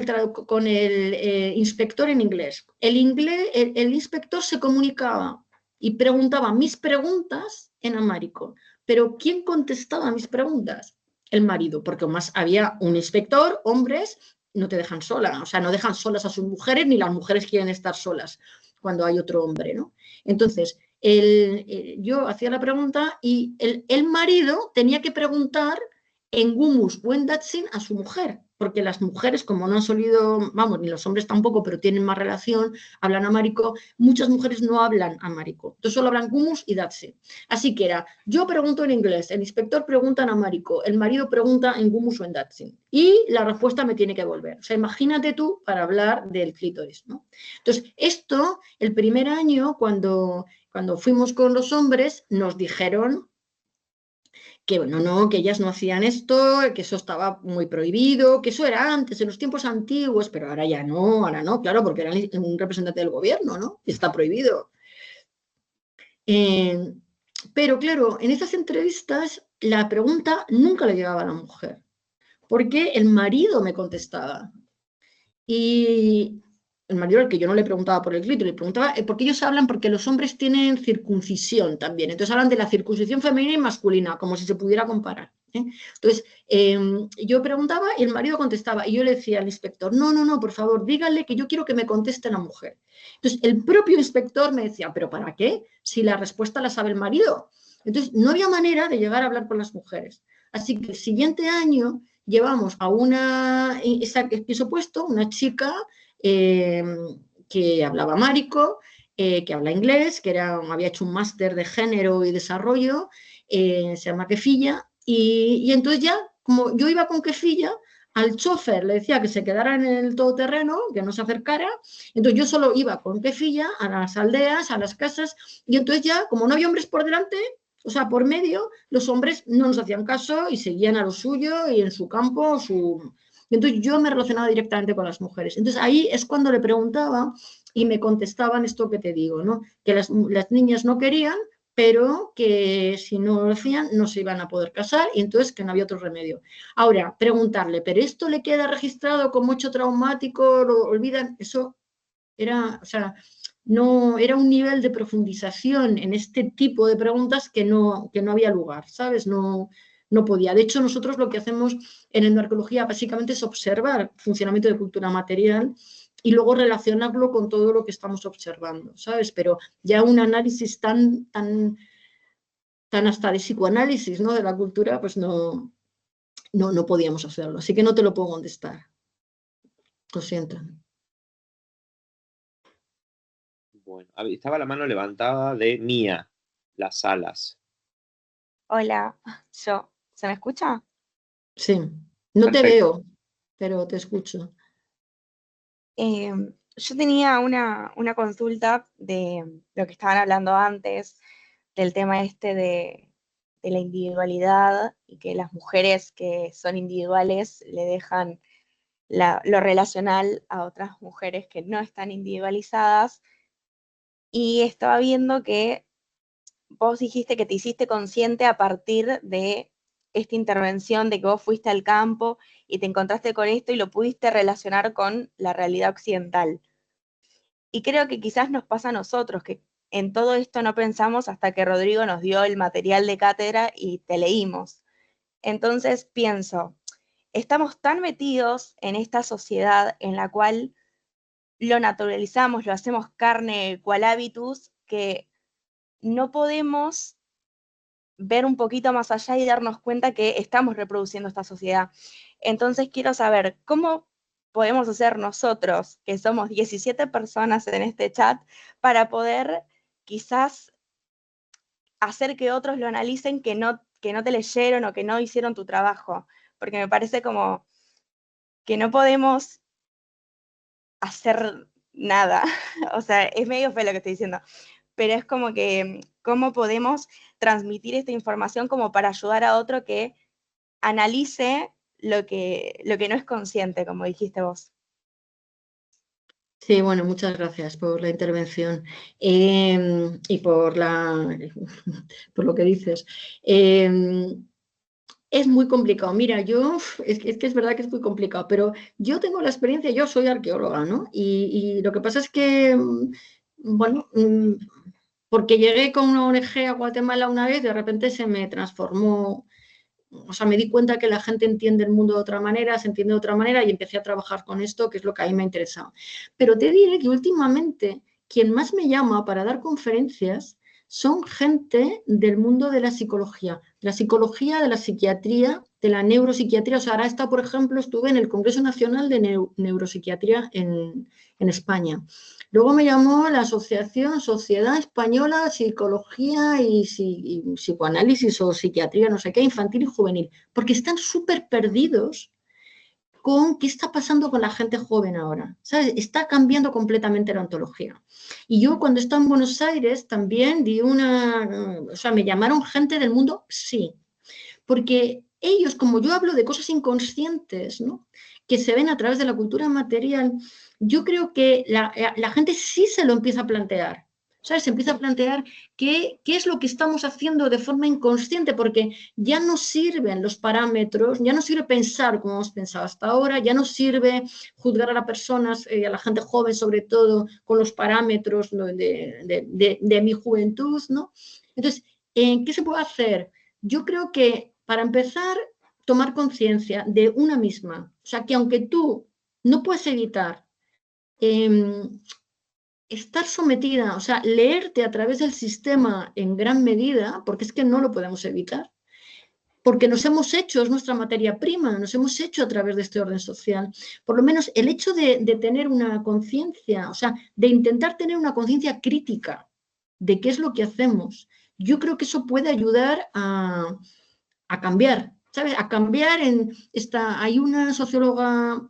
el inspector en inglés. El inspector se comunicaba y preguntaba mis preguntas en amárico. Pero ¿quién contestaba mis preguntas? El marido, porque más había un inspector, hombres, no te dejan sola, o sea, no dejan solas a sus mujeres, ni las mujeres quieren estar solas cuando hay otro hombre, ¿no? Entonces, yo hacía la pregunta y el marido tenía que preguntar en Gumus o en Datsun a su mujer. porque las mujeres, como no han solido, vamos, ni los hombres tampoco, pero tienen más relación, hablan amárico, muchas mujeres no hablan amárico, entonces solo hablan gumus y that's it. Así que era, yo pregunto en inglés, el inspector pregunta en amárico, el marido pregunta en gumus o en that's it, y la respuesta me tiene que volver. O sea, imagínate tú para hablar del clítoris, ¿no? Entonces, esto, el primer año, cuando fuimos con los hombres, nos dijeron que bueno, no, que ellas no hacían esto, que eso estaba muy prohibido, que eso era antes, en los tiempos antiguos, pero ahora ya no, claro, porque era un representante del gobierno, ¿no? Y está prohibido. Pero claro, en esas entrevistas la pregunta nunca le llegaba a la mujer, porque el marido me contestaba. Y el marido al que yo no le preguntaba por el clítoris, le preguntaba, porque ellos hablan porque los hombres tienen circuncisión también, entonces hablan de la circuncisión femenina y masculina, como si se pudiera comparar. Entonces, yo preguntaba y el marido contestaba, y yo le decía al inspector, no, por favor, díganle que yo quiero que me conteste la mujer. Entonces, el propio inspector me decía, ¿pero para qué? Si la respuesta la sabe el marido. Entonces, no había manera de llegar a hablar con las mujeres. Así que el siguiente año llevamos a una, piso puesto, una chica que hablaba amárico, que habla inglés, que había hecho un máster de género y desarrollo, se llama Kefilla, y entonces ya, como yo iba con Kefilla, al chofer le decía que se quedara en el todoterreno, que no se acercara, entonces yo solo iba con Kefilla a las aldeas, a las casas, y entonces ya, como no había hombres por delante, o sea, por medio, los hombres no nos hacían caso y seguían a lo suyo y en su campo, Entonces yo me relacionaba directamente con las mujeres. Entonces ahí es cuando le preguntaba y me contestaban esto que te digo, ¿no? Que las niñas no querían, pero que si no lo hacían no se iban a poder casar y entonces que no había otro remedio. Ahora, preguntarle, ¿pero esto le queda registrado como hecho traumático? ¿Lo olvidan? Eso era, o sea, no, era un nivel de profundización en este tipo de preguntas que no había lugar, ¿sabes? No podía. De hecho, nosotros lo que hacemos en etnoarqueología básicamente es observar el funcionamiento de cultura material y luego relacionarlo con todo lo que estamos observando, ¿sabes? Pero ya un análisis tan hasta de psicoanálisis, ¿no? De la cultura, pues no podíamos hacerlo. Así que no te lo puedo contestar. Lo siento. Bueno, estaba la mano levantada de Mía, Las Salas. Hola, ¿se me escucha? Sí, no Perfecto. te veo, pero te escucho. Yo tenía una consulta de lo que estaban hablando antes, del tema este de la individualidad y que las mujeres que son individuales le dejan lo relacional a otras mujeres que no están individualizadas. Y estaba viendo que vos dijiste que te hiciste consciente a partir de esta intervención, de que vos fuiste al campo y te encontraste con esto y lo pudiste relacionar con la realidad occidental. Y creo que quizás nos pasa a nosotros, que en todo esto no pensamos hasta que Rodrigo nos dio el material de cátedra y te leímos. Entonces pienso, estamos tan metidos en esta sociedad en la cual lo naturalizamos, lo hacemos carne cual hábitus, que no podemos ver un poquito más allá y darnos cuenta que estamos reproduciendo esta sociedad. Entonces quiero saber, ¿cómo podemos hacer nosotros, que somos 17 personas en este chat, para poder quizás hacer que otros lo analicen que no te leyeron o que no hicieron tu trabajo? Porque me parece como que no podemos hacer nada. O sea, es medio feo lo que estoy diciendo, pero es como que, ¿cómo podemos transmitir esta información como para ayudar a otro que analice lo que no es consciente, como dijiste vos? Sí, bueno, muchas gracias por la intervención y por lo que dices. Es muy complicado. Mira, es que es verdad que es muy complicado, pero yo tengo la experiencia, yo soy arqueóloga, ¿no? Y lo que pasa es que, bueno, porque llegué con una ONG a Guatemala una vez, de repente se me transformó, o sea, me di cuenta que la gente entiende el mundo de otra manera, se entiende de otra manera y empecé a trabajar con esto, que es lo que a mí me ha interesado. Pero te diré que últimamente quien más me llama para dar conferencias son gente del mundo de la psicología, de la psiquiatría la neuropsiquiatría. O sea, ahora está, por ejemplo, estuve en el Congreso Nacional de Neuropsiquiatría en España. Luego me llamó la Asociación Sociedad Española de Psicología y Psicoanálisis o Psiquiatría, no sé qué, infantil y juvenil, porque están súper perdidos con qué está pasando con la gente joven ahora, ¿sabes? Está cambiando completamente la ontología. Y yo cuando estaba en Buenos Aires también me llamaron gente del mundo, sí, porque ellos, como yo hablo de cosas inconscientes, ¿no?, que se ven a través de la cultura material, yo creo que la gente sí se lo empieza a plantear. ¿Sabes? Se empieza a plantear qué es lo que estamos haciendo de forma inconsciente, porque ya no sirven los parámetros, ya no sirve pensar como hemos pensado hasta ahora, ya no sirve juzgar a las personas, a la gente joven sobre todo, con los parámetros, ¿no?, de mi juventud, ¿no? Entonces, ¿qué se puede hacer? Yo creo que, para empezar, tomar conciencia de una misma. O sea, que aunque tú no puedes evitar estar sometida, o sea, leerte a través del sistema en gran medida, porque es que no lo podemos evitar, porque nos hemos hecho, es nuestra materia prima, nos hemos hecho a través de este orden social. Por lo menos el hecho de tener una conciencia, o sea, de intentar tener una conciencia crítica de qué es lo que hacemos, yo creo que eso puede ayudar a cambiar, ¿sabes? A cambiar hay una socióloga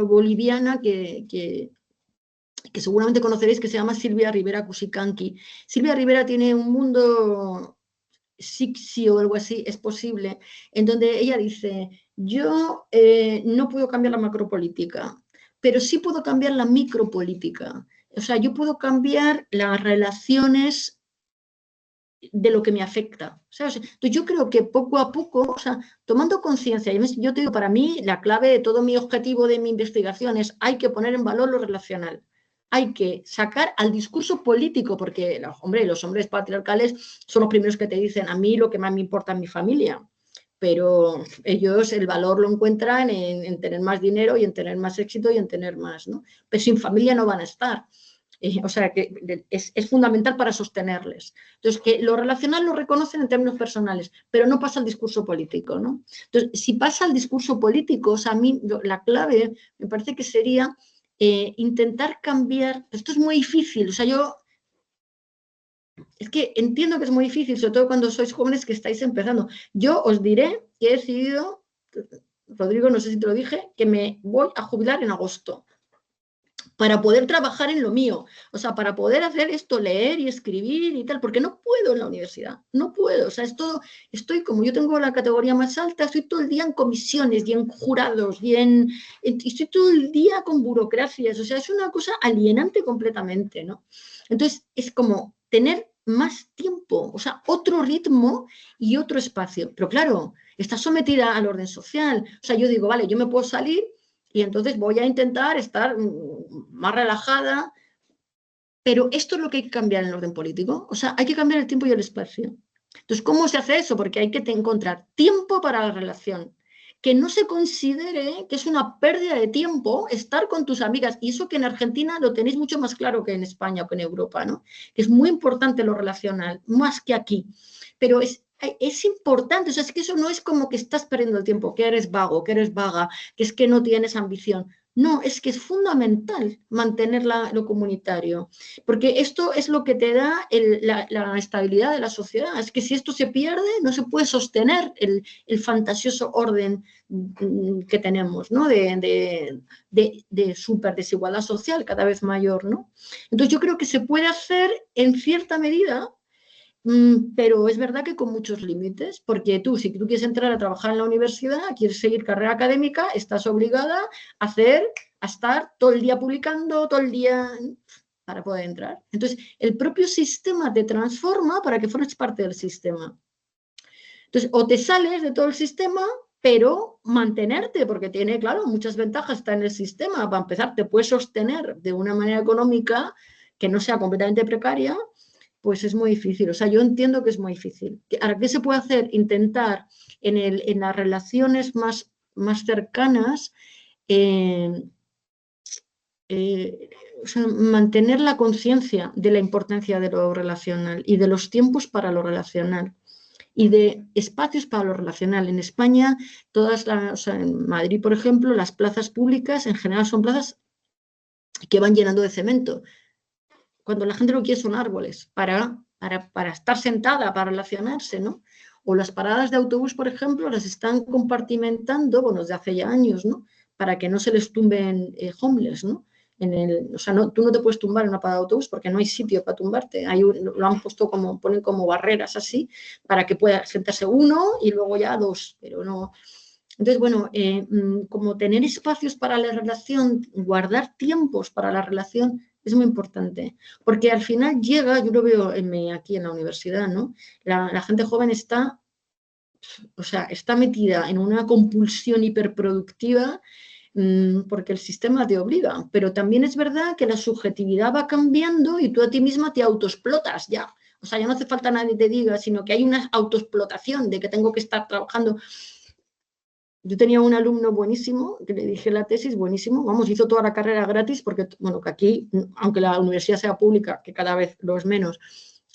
boliviana que seguramente conoceréis, que se llama Silvia Rivera Cusicanqui. Silvia Rivera tiene un mundo sí o algo así, es posible, en donde ella dice, yo no puedo cambiar la macropolítica, pero sí puedo cambiar la micropolítica. O sea, yo puedo cambiar las relaciones de lo que me afecta, ¿sabes? Entonces yo creo que poco a poco, o sea, tomando conciencia, yo te digo, para mí la clave de todo mi objetivo de mi investigación es hay que poner en valor lo relacional, hay que sacar al discurso político, porque los hombres patriarcales son los primeros que te dicen, a mí lo que más me importa es mi familia, pero ellos el valor lo encuentran en tener más dinero y en tener más éxito y en tener más, ¿no? Pero sin familia no van a estar. O sea, que es fundamental para sostenerles. Entonces, que lo relacional lo reconocen en términos personales, pero no pasa al discurso político, ¿no? Entonces, si pasa al discurso político, o sea, a mí la clave me parece que sería intentar cambiar. Esto es muy difícil, o sea, es que entiendo que es muy difícil, sobre todo cuando sois jóvenes que estáis empezando. Yo os diré que he decidido, Rodrigo, no sé si te lo dije, que me voy a jubilar en agosto, para poder trabajar en lo mío, o sea, para poder hacer esto, leer y escribir y tal, porque no puedo en la universidad, no puedo, o sea, estoy como yo tengo la categoría más alta, estoy todo el día en comisiones y en jurados y estoy todo el día con burocracias, o sea, es una cosa alienante completamente, ¿no? Entonces, es como tener más tiempo, o sea, otro ritmo y otro espacio, pero claro, está sometida al orden social, o sea, yo digo, vale, yo me puedo salir y entonces voy a intentar estar más relajada, pero esto es lo que hay que cambiar en el orden político, o sea, hay que cambiar el tiempo y el espacio. Entonces, ¿cómo se hace eso? Porque hay que encontrar tiempo para la relación, que no se considere que es una pérdida de tiempo estar con tus amigas, y eso que en Argentina lo tenéis mucho más claro que en España o que en Europa, ¿no? Que es muy importante lo relacional, más que aquí, pero es importante, o sea, es que eso no es como que estás perdiendo el tiempo, que eres vago, que eres vaga, que es que no tienes ambición. No, es que es fundamental mantener lo comunitario, porque esto es lo que te da la estabilidad de la sociedad. Es que si esto se pierde, no se puede sostener el fantasioso orden que tenemos, ¿no? De súper desigualdad social cada vez mayor, ¿no? Entonces yo creo que se puede hacer en cierta medida, pero es verdad que con muchos límites, porque si tú quieres entrar a trabajar en la universidad, quieres seguir carrera académica, estás obligada a estar todo el día publicando, todo el día para poder entrar. Entonces, el propio sistema te transforma para que formes parte del sistema. Entonces, o te sales de todo el sistema, pero mantenerte, porque tiene, claro, muchas ventajas estar en el sistema. Para empezar, te puedes sostener de una manera económica que no sea completamente precaria, pues es muy difícil. O sea, yo entiendo que es muy difícil. Ahora, ¿qué se puede hacer? Intentar en las relaciones más cercanas o sea, mantener la conciencia de la importancia de lo relacional y de los tiempos para lo relacional. y de espacios para lo relacional. En España, o sea, en Madrid, por ejemplo, las plazas públicas en general son plazas que van llenando de cemento. Cuando la gente lo quiere son árboles para estar sentada, para relacionarse, ¿no? O las paradas de autobús, por ejemplo, las están compartimentando, bueno, desde hace ya años, ¿no? Para que no se les tumben homeless, ¿no? O sea, tú no te puedes tumbar en una parada de autobús porque no hay sitio para tumbarte. Lo han puesto ponen como barreras así para que pueda sentarse uno y luego ya dos, pero no. Entonces, bueno, como tener espacios para la relación, guardar tiempos para la relación es muy importante, porque al final llega, yo lo veo aquí en la universidad, ¿no? La gente joven está metida en una compulsión hiperproductiva porque el sistema te obliga, pero también es verdad que la subjetividad va cambiando y tú a ti misma te autoexplotas ya. O sea, ya no hace falta nadie te diga, sino que hay una autoexplotación de que tengo que estar trabajando. Yo tenía un alumno buenísimo, que le dije la tesis, buenísimo, vamos, hizo toda la carrera gratis, porque, bueno, que aquí, aunque la universidad sea pública, que cada vez lo es menos,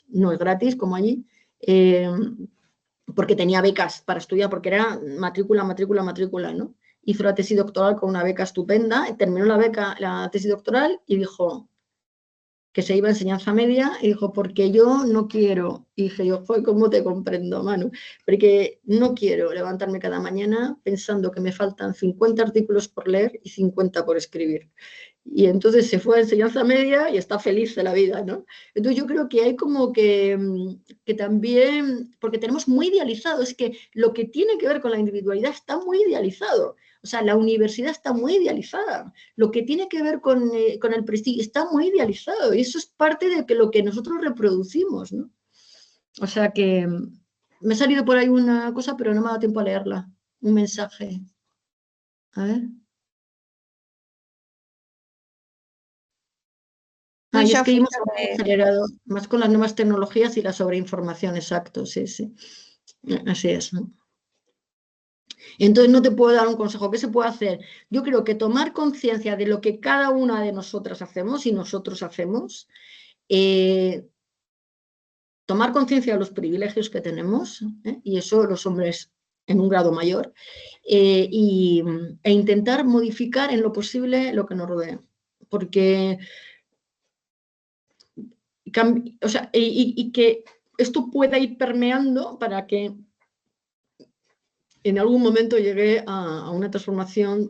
no es gratis como allí, porque tenía becas para estudiar, porque era matrícula, ¿no? Hizo la tesis doctoral con una beca estupenda, terminó la tesis doctoral y dijo que se iba a enseñanza media y dijo, porque yo no quiero, y dije yo, ¿cómo te comprendo, Manu? Porque no quiero levantarme cada mañana pensando que me faltan 50 artículos por leer y 50 por escribir. Y entonces se fue a enseñanza media y está feliz de la vida, ¿no? Entonces yo creo que hay como que también, porque tenemos muy idealizado, es que lo que tiene que ver con la individualidad está muy idealizado. O sea, la universidad está muy idealizada. Lo que tiene que ver con el prestigio está muy idealizado. Y eso es parte de lo que nosotros reproducimos, ¿no? O sea que me ha salido por ahí una cosa, pero no me ha dado tiempo a leerla. Un mensaje. A ver. Y es que íbamos acelerado, más con las nuevas tecnologías y la sobreinformación, exacto, sí, sí. Así es, ¿no? Entonces no te puedo dar un consejo. ¿Qué se puede hacer? Yo creo que tomar conciencia de lo que cada una de nosotras hacemos y nosotros hacemos, tomar conciencia de los privilegios que tenemos, y eso los hombres en un grado mayor, e intentar modificar en lo posible lo que nos rodea. Porque, o sea, y que esto pueda ir permeando para que en algún momento llegué a una transformación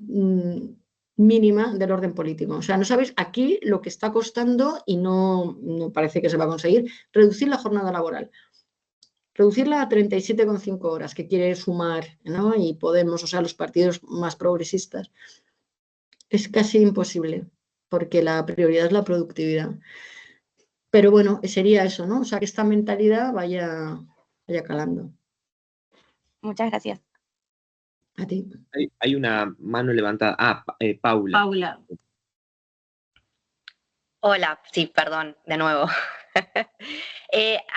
mínima del orden político. O sea, no sabéis aquí lo que está costando y no parece que se va a conseguir, reducir la jornada laboral. Reducirla a 37,5 horas, que quiere sumar, ¿no? Y Podemos, o sea, los partidos más progresistas. Es casi imposible, porque la prioridad es la productividad. Pero bueno, sería eso, ¿no? O sea, que esta mentalidad vaya calando. Muchas gracias. A ti. Hay una mano levantada. Paula. Paula. Hola, sí, perdón, de nuevo.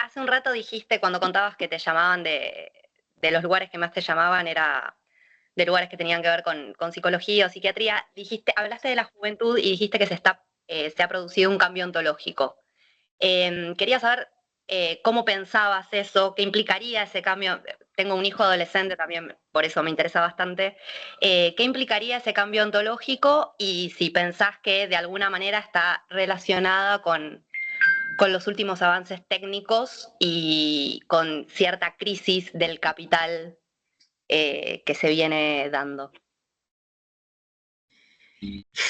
Hace un rato dijiste, cuando contabas que te llamaban de los lugares que más te llamaban, era de lugares que tenían que ver con psicología o psiquiatría, hablaste de la juventud y dijiste que se ha producido un cambio ontológico. Quería saber cómo pensabas eso, qué implicaría ese cambio. Tengo un hijo adolescente también, por eso me interesa bastante. ¿Qué implicaría ese cambio ontológico y si pensás que de alguna manera está relacionada con los últimos avances técnicos y con cierta crisis del capital que se viene dando?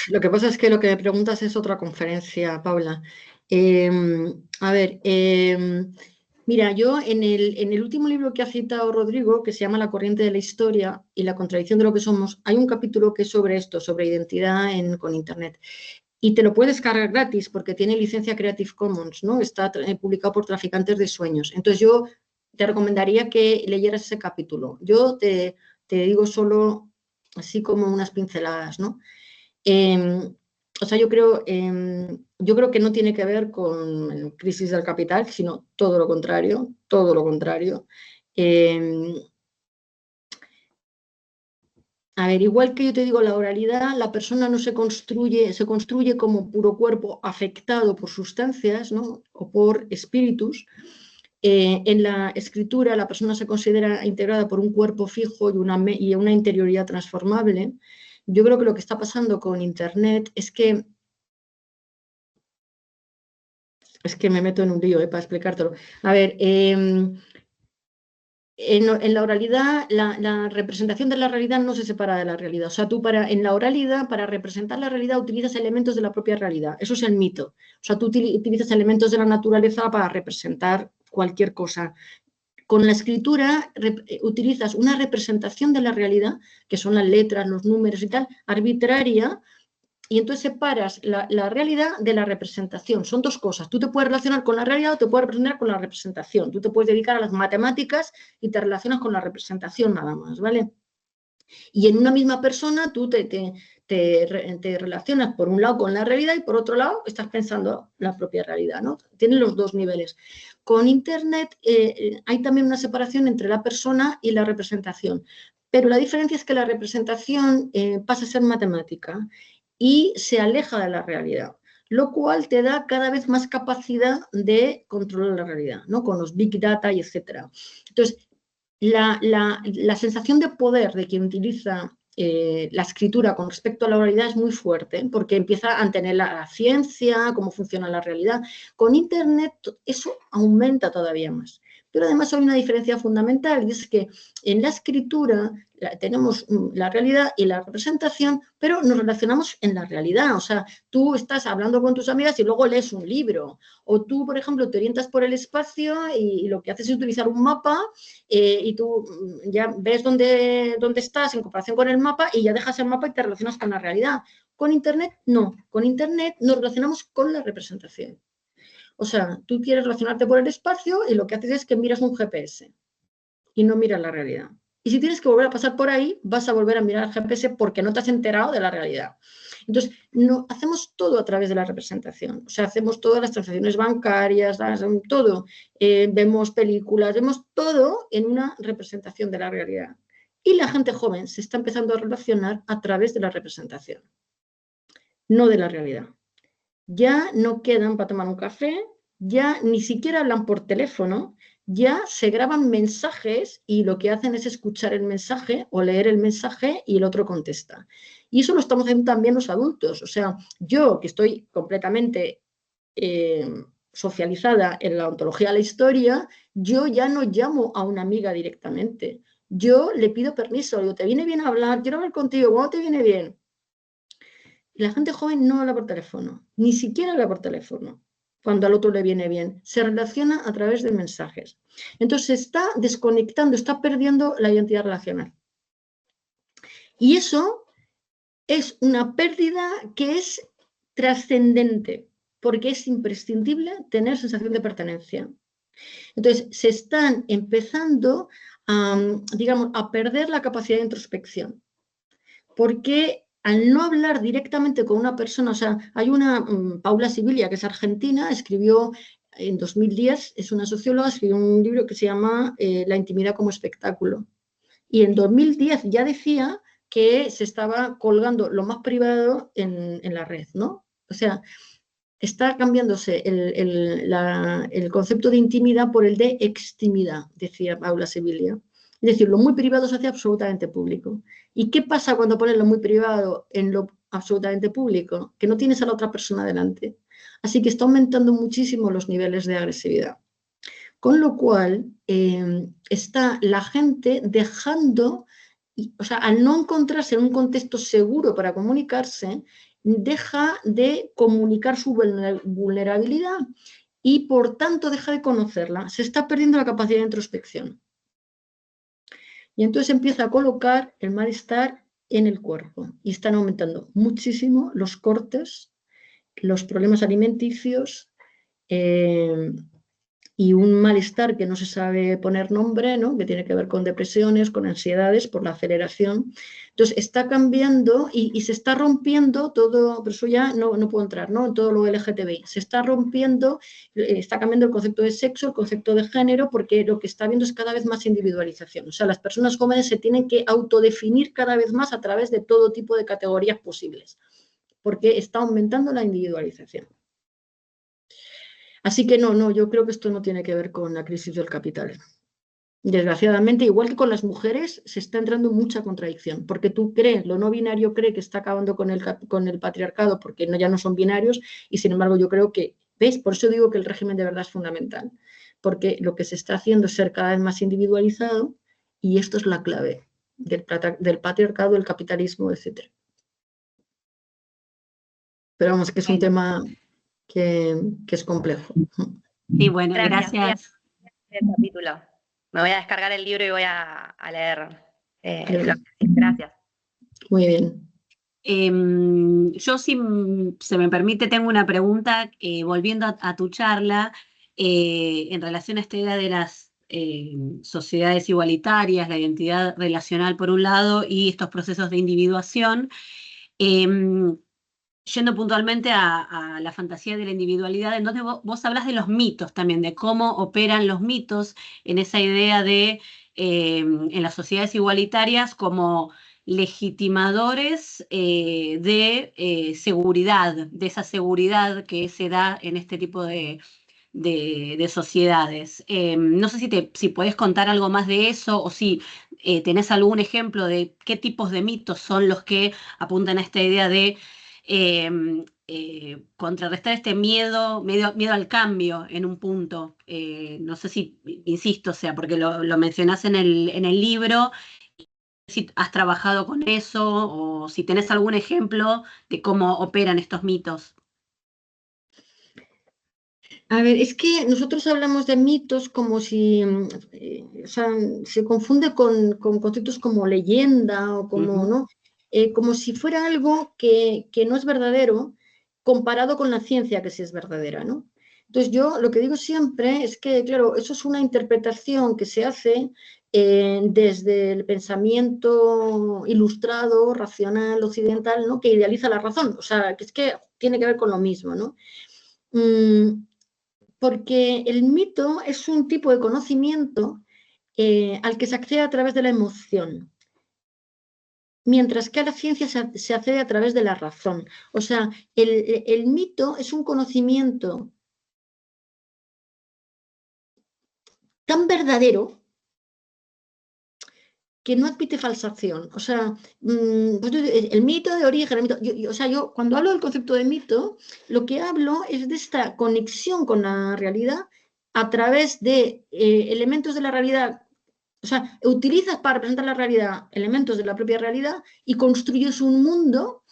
Lo que pasa es que lo que me preguntas es otra conferencia, Paula. A ver, mira, yo en el último libro que ha citado Rodrigo, que se llama La corriente de la historia y la contradicción de lo que somos, hay un capítulo que es sobre esto, sobre identidad con Internet. Y te lo puedes cargar gratis porque tiene licencia Creative Commons, ¿no? Está publicado por Traficantes de Sueños. Entonces yo te recomendaría que leyeras ese capítulo. Yo te digo solo así como unas pinceladas, ¿no? O sea, yo creo que no tiene que ver con crisis del capital, sino todo lo contrario, todo lo contrario. A ver, igual que yo te digo, la oralidad, la persona no se construye como puro cuerpo afectado por sustancias, ¿no? O por espíritus, En la escritura la persona se considera integrada por un cuerpo fijo y una interioridad transformable. Yo creo que lo que está pasando con Internet es que me meto en un lío para explicártelo. A ver, en la oralidad, la representación de la realidad no se separa de la realidad. O sea, tú en la oralidad, para representar la realidad, utilizas elementos de la propia realidad. Eso es el mito. O sea, tú utilizas elementos de la naturaleza para representar cualquier cosa. Con la escritura utilizas una representación de la realidad, que son las letras, los números y tal, arbitraria, y entonces separas la realidad de la representación. Son dos cosas. Tú te puedes relacionar con la realidad o te puedes relacionar con la representación. Tú te puedes dedicar a las matemáticas y te relacionas con la representación nada más, ¿vale? Y en una misma persona tú te relacionas por un lado con la realidad y por otro lado estás pensando la propia realidad, ¿no? Tienen los dos niveles. Con Internet hay también una separación entre la persona y la representación, pero la diferencia es que la representación pasa a ser matemática y se aleja de la realidad, lo cual te da cada vez más capacidad de controlar la realidad, ¿no? Con los big data y etcétera. Entonces, la sensación de poder de quien utiliza la escritura con respecto a la oralidad es muy fuerte, porque empieza a entender la ciencia, cómo funciona la realidad. Con Internet eso aumenta todavía más. Pero además hay una diferencia fundamental, y es que en la escritura tenemos la realidad y la representación, pero nos relacionamos en la realidad. O sea, tú estás hablando con tus amigas y luego lees un libro. O tú, por ejemplo, te orientas por el espacio y lo que haces es utilizar un mapa y tú ya ves dónde estás en comparación con el mapa y ya dejas el mapa y te relacionas con la realidad. Con Internet, no. Con Internet nos relacionamos con la representación. O sea, tú quieres relacionarte por el espacio y lo que haces es que miras un GPS y no miras la realidad. Y si tienes que volver a pasar por ahí, vas a volver a mirar el GPS porque no te has enterado de la realidad. Entonces, hacemos todo a través de la representación. O sea, hacemos todas las transacciones bancarias, todo. Vemos películas, vemos todo en una representación de la realidad. Y la gente joven se está empezando a relacionar a través de la representación, no de la realidad. Ya no quedan para tomar un café, ya ni siquiera hablan por teléfono, ya se graban mensajes y lo que hacen es escuchar el mensaje o leer el mensaje y el otro contesta. Y eso lo estamos haciendo también los adultos. O sea, yo que estoy completamente socializada en la ontología de la historia, yo ya no llamo a una amiga directamente. Yo le pido permiso, le digo, ¿te viene bien hablar? Quiero hablar contigo, ¿cómo te viene bien? La gente joven no habla por teléfono, ni siquiera habla por teléfono cuando al otro le viene bien. Se relaciona a través de mensajes. Entonces se está desconectando, está perdiendo la identidad relacional. Y eso es una pérdida que es trascendente, porque es imprescindible tener sensación de pertenencia. Entonces se están empezando a perder la capacidad de introspección, porque al no hablar directamente con una persona, o sea, hay una, Paula Sibilia, que es argentina, escribió en 2010, es una socióloga, escribió un libro que se llama La intimidad como espectáculo. Y en 2010 ya decía que se estaba colgando lo más privado en la red, ¿no? O sea, está cambiándose el concepto de intimidad por el de extimidad, decía Paula Sibilia. Es decir, lo muy privado se hace absolutamente público. ¿Y qué pasa cuando pones lo muy privado en lo absolutamente público? Que no tienes a la otra persona delante. Así que está aumentando muchísimo los niveles de agresividad. Con lo cual, está la gente dejando, o sea, al no encontrarse en un contexto seguro para comunicarse, deja de comunicar su vulnerabilidad y, por tanto, deja de conocerla. Se está perdiendo la capacidad de introspección. Y entonces empieza a colocar el malestar en el cuerpo y están aumentando muchísimo los cortes, los problemas alimenticios y un malestar que no se sabe poner nombre, ¿no? Que tiene que ver con depresiones, con ansiedades por la aceleración. Entonces está cambiando y se está rompiendo todo, pero eso ya no puedo entrar, ¿no? En todo lo LGTBI. Se está rompiendo, está cambiando el concepto de sexo, el concepto de género, porque lo que está habiendo es cada vez más individualización. O sea, las personas jóvenes se tienen que autodefinir cada vez más a través de todo tipo de categorías posibles, porque está aumentando la individualización. Así que no, yo creo que esto no tiene que ver con la crisis del capital. Desgraciadamente, igual que con las mujeres, se está entrando en mucha contradicción, porque tú crees, lo no binario cree que está acabando con el patriarcado porque ya no son binarios, y sin embargo yo creo que, ¿veis? Por eso digo que el régimen de verdad es fundamental, porque lo que se está haciendo es ser cada vez más individualizado, y esto es la clave del patriarcado, el capitalismo, etc. Pero vamos, que es un tema que es complejo. Sí, bueno, Gracias. gracias. El capítulo. Me voy a descargar el libro y voy a leer. Bien. Gracias. Muy bien. Yo, si se me permite, tengo una pregunta, volviendo a tu charla, en relación a esta idea de las sociedades igualitarias, la identidad relacional por un lado y estos procesos de individuación. Yendo puntualmente a la fantasía de la individualidad, entonces vos hablas de los mitos también, de cómo operan los mitos en esa idea de, en las sociedades igualitarias, como legitimadores de seguridad, de esa seguridad que se da en este tipo de sociedades. No sé si podés contar algo más de eso, o si tenés algún ejemplo de qué tipos de mitos son los que apuntan a esta idea de contrarrestar este miedo al cambio en un punto. No sé si, insisto, o sea, porque lo mencionás en el libro, si has trabajado con eso o si tenés algún ejemplo de cómo operan estos mitos. A ver, es que nosotros hablamos de mitos como si, o sea, se confunde con conceptos como leyenda o como, ¿no? Como si fuera algo que no es verdadero comparado con la ciencia que sí es verdadera, ¿no? Entonces yo lo que digo siempre es que, claro, eso es una interpretación que se hace desde el pensamiento ilustrado, racional, occidental, ¿no? Que idealiza la razón, o sea, que es que tiene que ver con lo mismo, ¿no? Porque el mito es un tipo de conocimiento al que se accede a través de la emoción, mientras que a la ciencia se accede a través de la razón. O sea, el mito es un conocimiento tan verdadero que no admite falsación. O sea, el mito de origen, yo cuando hablo del concepto de mito, lo que hablo es de esta conexión con la realidad a través de elementos de la realidad. O sea, utilizas para representar la realidad elementos de la propia realidad y construyes un mundo,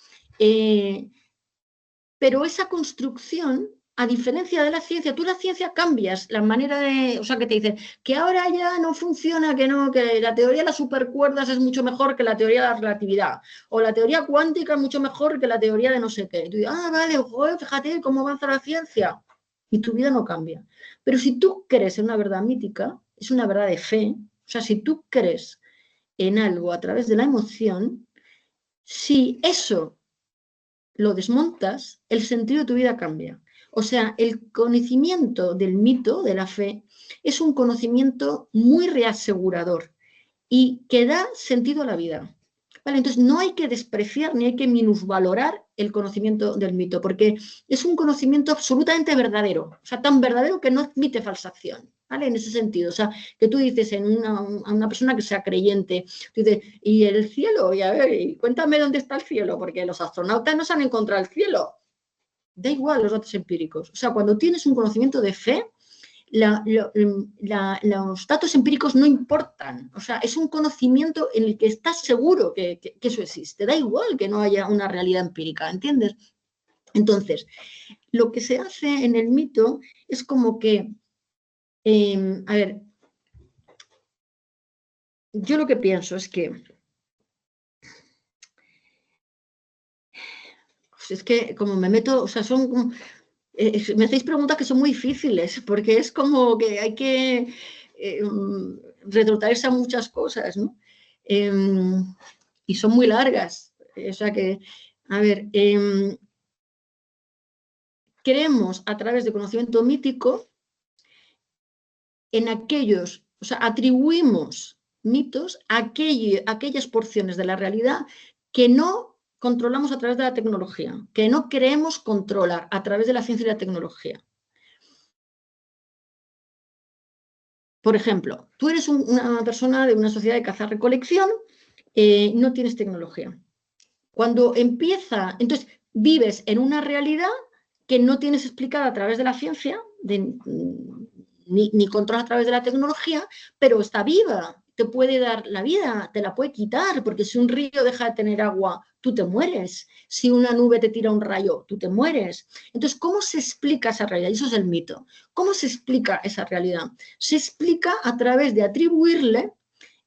pero esa construcción, a diferencia de la ciencia, tú la ciencia cambias la manera de, o sea, que te dicen que ahora ya no funciona, que no, que la teoría de las supercuerdas es mucho mejor que la teoría de la relatividad, o la teoría cuántica es mucho mejor que la teoría de no sé qué. Y tú dices, vale, joder, fíjate cómo avanza la ciencia. Y tu vida no cambia. Pero si tú crees en una verdad mítica, es una verdad de fe, o sea, si tú crees en algo a través de la emoción, si eso lo desmontas, el sentido de tu vida cambia. O sea, el conocimiento del mito, de la fe, es un conocimiento muy reasegurador y que da sentido a la vida. Vale, entonces no hay que despreciar ni hay que minusvalorar el conocimiento del mito, porque es un conocimiento absolutamente verdadero, o sea, tan verdadero que no admite falsación, ¿vale? En ese sentido, o sea, que tú dices a una persona que sea creyente, tú dices, ¿y el cielo? Y a ver, cuéntame dónde está el cielo, porque los astronautas no se han encontrado el cielo. Da igual los datos empíricos. O sea, cuando tienes un conocimiento de fe, los datos empíricos no importan. O sea, es un conocimiento en el que estás seguro que eso existe. Da igual que no haya una realidad empírica, ¿entiendes? Entonces, lo que se hace en el mito es como que, a ver, yo lo que pienso es que, pues es que como me meto, o sea, son, me hacéis preguntas que son muy difíciles, porque es como que hay que retrotraerse a muchas cosas, ¿no? Y son muy largas. O sea que, a ver, creemos a través de conocimiento mítico en aquellos, o sea, atribuimos mitos a aquellas porciones de la realidad que no controlamos a través de la tecnología, que no queremos controlar a través de la ciencia y la tecnología. Por ejemplo, tú eres una persona de una sociedad de caza-recolección, no tienes tecnología. Cuando empieza, entonces vives en una realidad que no tienes explicada a través de la ciencia, ni controlas a través de la tecnología, pero está viva, te puede dar la vida, te la puede quitar, porque si un río deja de tener agua, tú te mueres. Si una nube te tira un rayo, tú te mueres. Entonces, ¿cómo se explica esa realidad? Eso es el mito. ¿Cómo se explica esa realidad? Se explica a través de atribuirle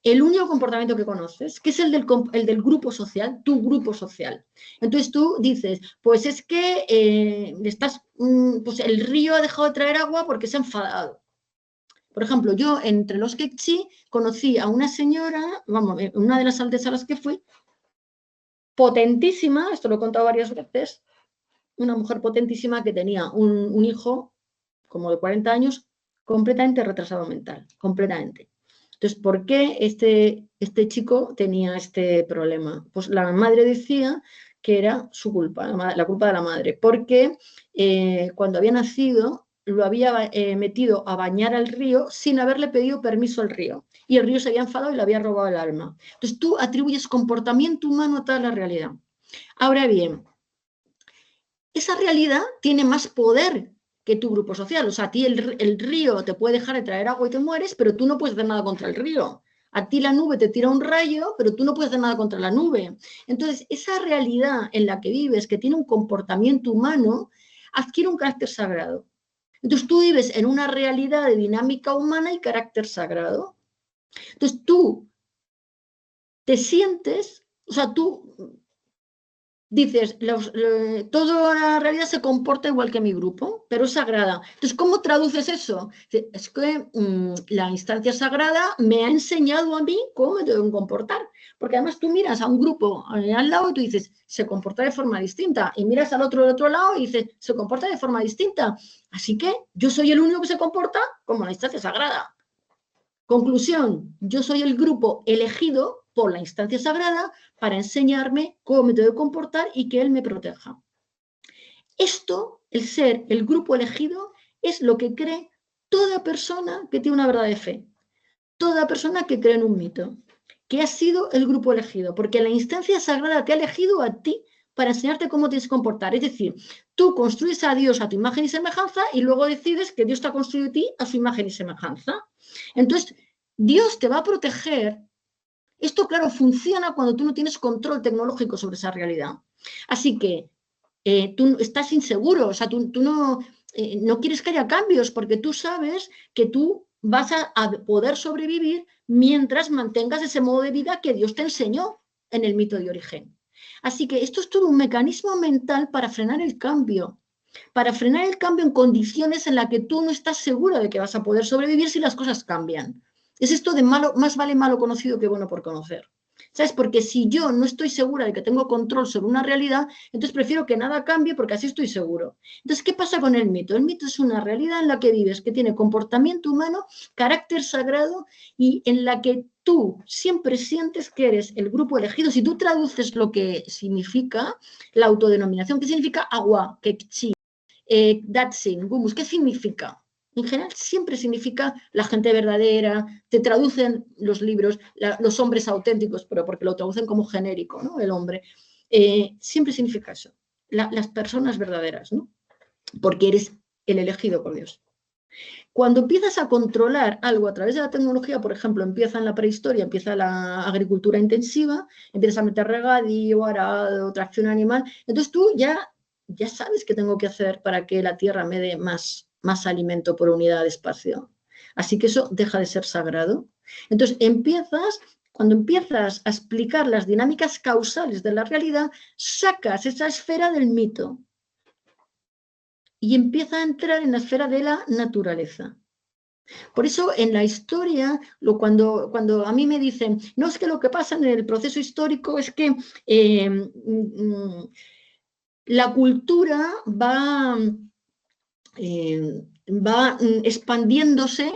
el único comportamiento que conoces, que es el del grupo social, tu grupo social. Entonces tú dices, pues es que pues el río ha dejado de traer agua porque se ha enfadado. Por ejemplo, yo entre los Kekchi conocí a una señora, vamos, una de las aldeas a las que fui, potentísima, esto lo he contado varias veces, una mujer potentísima que tenía un hijo como de 40 años completamente retrasado mental, completamente. Entonces, ¿por qué este chico tenía este problema? Pues la madre decía que era su culpa, la culpa de la madre, porque cuando había nacido lo había metido a bañar al río sin haberle pedido permiso al río. Y el río se había enfadado y le había robado el alma. Entonces, tú atribuyes comportamiento humano a toda la realidad. Ahora bien, esa realidad tiene más poder que tu grupo social. O sea, a ti el río te puede dejar de traer agua y te mueres, pero tú no puedes hacer nada contra el río. A ti la nube te tira un rayo, pero tú no puedes hacer nada contra la nube. Entonces, esa realidad en la que vives, que tiene un comportamiento humano, adquiere un carácter sagrado. Entonces, tú vives en una realidad de dinámica humana y carácter sagrado. Entonces, tú te sientes, o sea, tú dices, toda la realidad se comporta igual que mi grupo, pero es sagrada. Entonces, ¿cómo traduces eso? Es que la instancia sagrada me ha enseñado a mí cómo me debo comportar. Porque además tú miras a un grupo al lado y tú dices, se comporta de forma distinta. Y miras al otro del otro lado y dices, se comporta de forma distinta. Así que yo soy el único que se comporta como la instancia sagrada. Conclusión, yo soy el grupo elegido por la instancia sagrada para enseñarme cómo me debo comportar y que él me proteja. Esto, el ser el grupo elegido, es lo que cree toda persona que tiene una verdad de fe, toda persona que cree en un mito, que ha sido el grupo elegido, porque la instancia sagrada te ha elegido a ti para enseñarte cómo tienes que comportar. Es decir, tú construyes a Dios a tu imagen y semejanza y luego decides que Dios te ha construido a ti a su imagen y semejanza. Entonces, Dios te va a proteger. Esto, claro, funciona cuando tú no tienes control tecnológico sobre esa realidad. Así que tú estás inseguro, o sea, tú no quieres que haya cambios porque tú sabes que tú vas a poder sobrevivir mientras mantengas ese modo de vida que Dios te enseñó en el mito de origen. Así que esto es todo un mecanismo mental para frenar el cambio en condiciones en las que tú no estás seguro de que vas a poder sobrevivir si las cosas cambian. Es esto de más vale malo conocido que bueno por conocer. ¿Sabes? Porque si yo no estoy segura de que tengo control sobre una realidad, entonces prefiero que nada cambie porque así estoy seguro. Entonces, ¿qué pasa con el mito? El mito es una realidad en la que vives, que tiene comportamiento humano, carácter sagrado y en la que tú siempre sientes que eres el grupo elegido. Si tú traduces lo que significa la autodenominación, ¿qué significa agua? Kekchi, Datsin, Gumus, ¿qué significa? En general siempre significa la gente verdadera, te traducen los libros, los hombres auténticos, pero porque lo traducen como genérico, ¿no? El hombre. Siempre significa eso, las personas verdaderas, ¿no? Porque eres el elegido por Dios. Cuando empiezas a controlar algo a través de la tecnología, por ejemplo, empieza en la prehistoria, empieza la agricultura intensiva, empiezas a meter regadío, arado, tracción animal, entonces tú ya sabes qué tengo que hacer para que la tierra me dé más alimento por unidad de espacio. Así que eso deja de ser sagrado. Entonces cuando empiezas a explicar las dinámicas causales de la realidad, sacas esa esfera del mito y empieza a entrar en la esfera de la naturaleza. Por eso en la historia, cuando a mí me dicen, no, es que lo que pasa en el proceso histórico es que la cultura va expandiéndose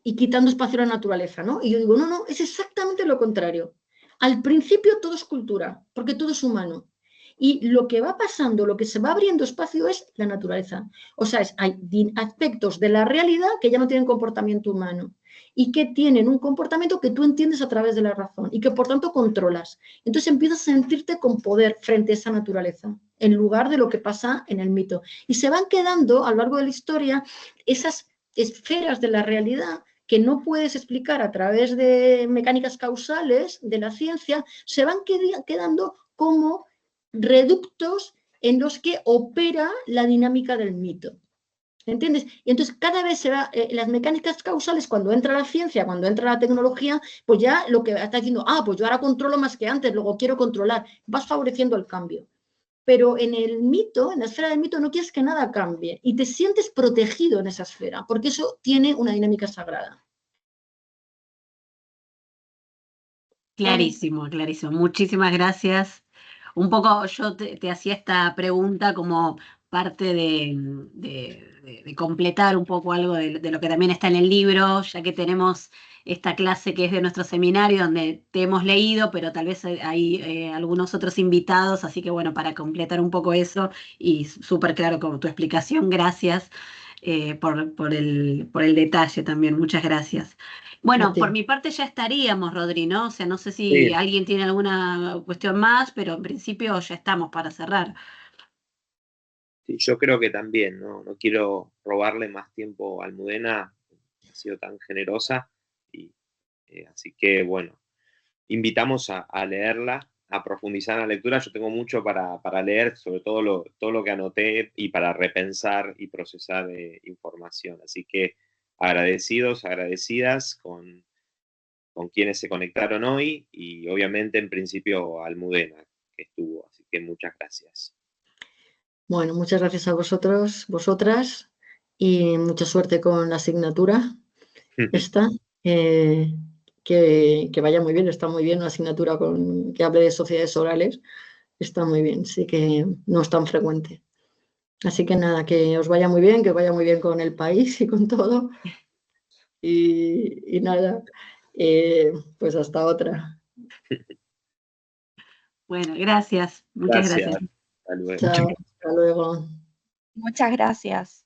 y quitando espacio a la naturaleza, ¿no? Y yo digo, no, es exactamente lo contrario. Al principio todo es cultura, porque todo es humano. Y lo que va pasando, lo que se va abriendo espacio es la naturaleza. O sea, hay aspectos de la realidad que ya no tienen comportamiento humano y que tienen un comportamiento que tú entiendes a través de la razón y que por tanto controlas. Entonces empiezas a sentirte con poder frente a esa naturaleza, en lugar de lo que pasa en el mito. Y se van quedando a lo largo de la historia esas esferas de la realidad que no puedes explicar a través de mecánicas causales de la ciencia, se van quedando como reductos en los que opera la dinámica del mito. ¿Entiendes? Y entonces cada vez se va, las mecánicas causales, cuando entra la ciencia, cuando entra la tecnología, pues ya lo que está diciendo, pues yo ahora controlo más que antes, luego quiero controlar, vas favoreciendo el cambio. Pero en el mito, en la esfera del mito, no quieres que nada cambie y te sientes protegido en esa esfera, porque eso tiene una dinámica sagrada. Clarísimo, clarísimo. Muchísimas gracias. Un poco yo te hacía esta pregunta como parte de completar un poco algo de lo que también está en el libro, ya que tenemos esta clase que es de nuestro seminario, donde te hemos leído, pero tal vez hay algunos otros invitados, así que bueno, para completar un poco eso, y súper claro con tu explicación, gracias por el detalle también, muchas gracias. Bueno, por mi parte ya estaríamos, Rodri, ¿no? O sea, no sé si Sí, alguien tiene alguna cuestión más, pero en principio ya estamos para cerrar. sí, yo creo que también, ¿no? No quiero robarle más tiempo a Almudena, ha sido tan generosa, y así que bueno, invitamos a leerla, a profundizar en la lectura. Yo tengo mucho para leer, sobre todo lo que anoté y para repensar y procesar información. Así que agradecidos, agradecidas con quienes se conectaron hoy y obviamente en principio a Almudena que estuvo. Así que muchas gracias. Bueno, muchas gracias a vosotros, vosotras, y mucha suerte con la asignatura esta. eh, que vaya muy bien, está muy bien una asignatura que hable de sociedades orales, está muy bien, sí que no es tan frecuente. Así que nada, que os vaya muy bien, que os vaya muy bien con el país y con todo. Y nada, pues hasta otra. Bueno, gracias, muchas Gracias. gracias. Hasta luego. Chao, hasta luego. Muchas gracias.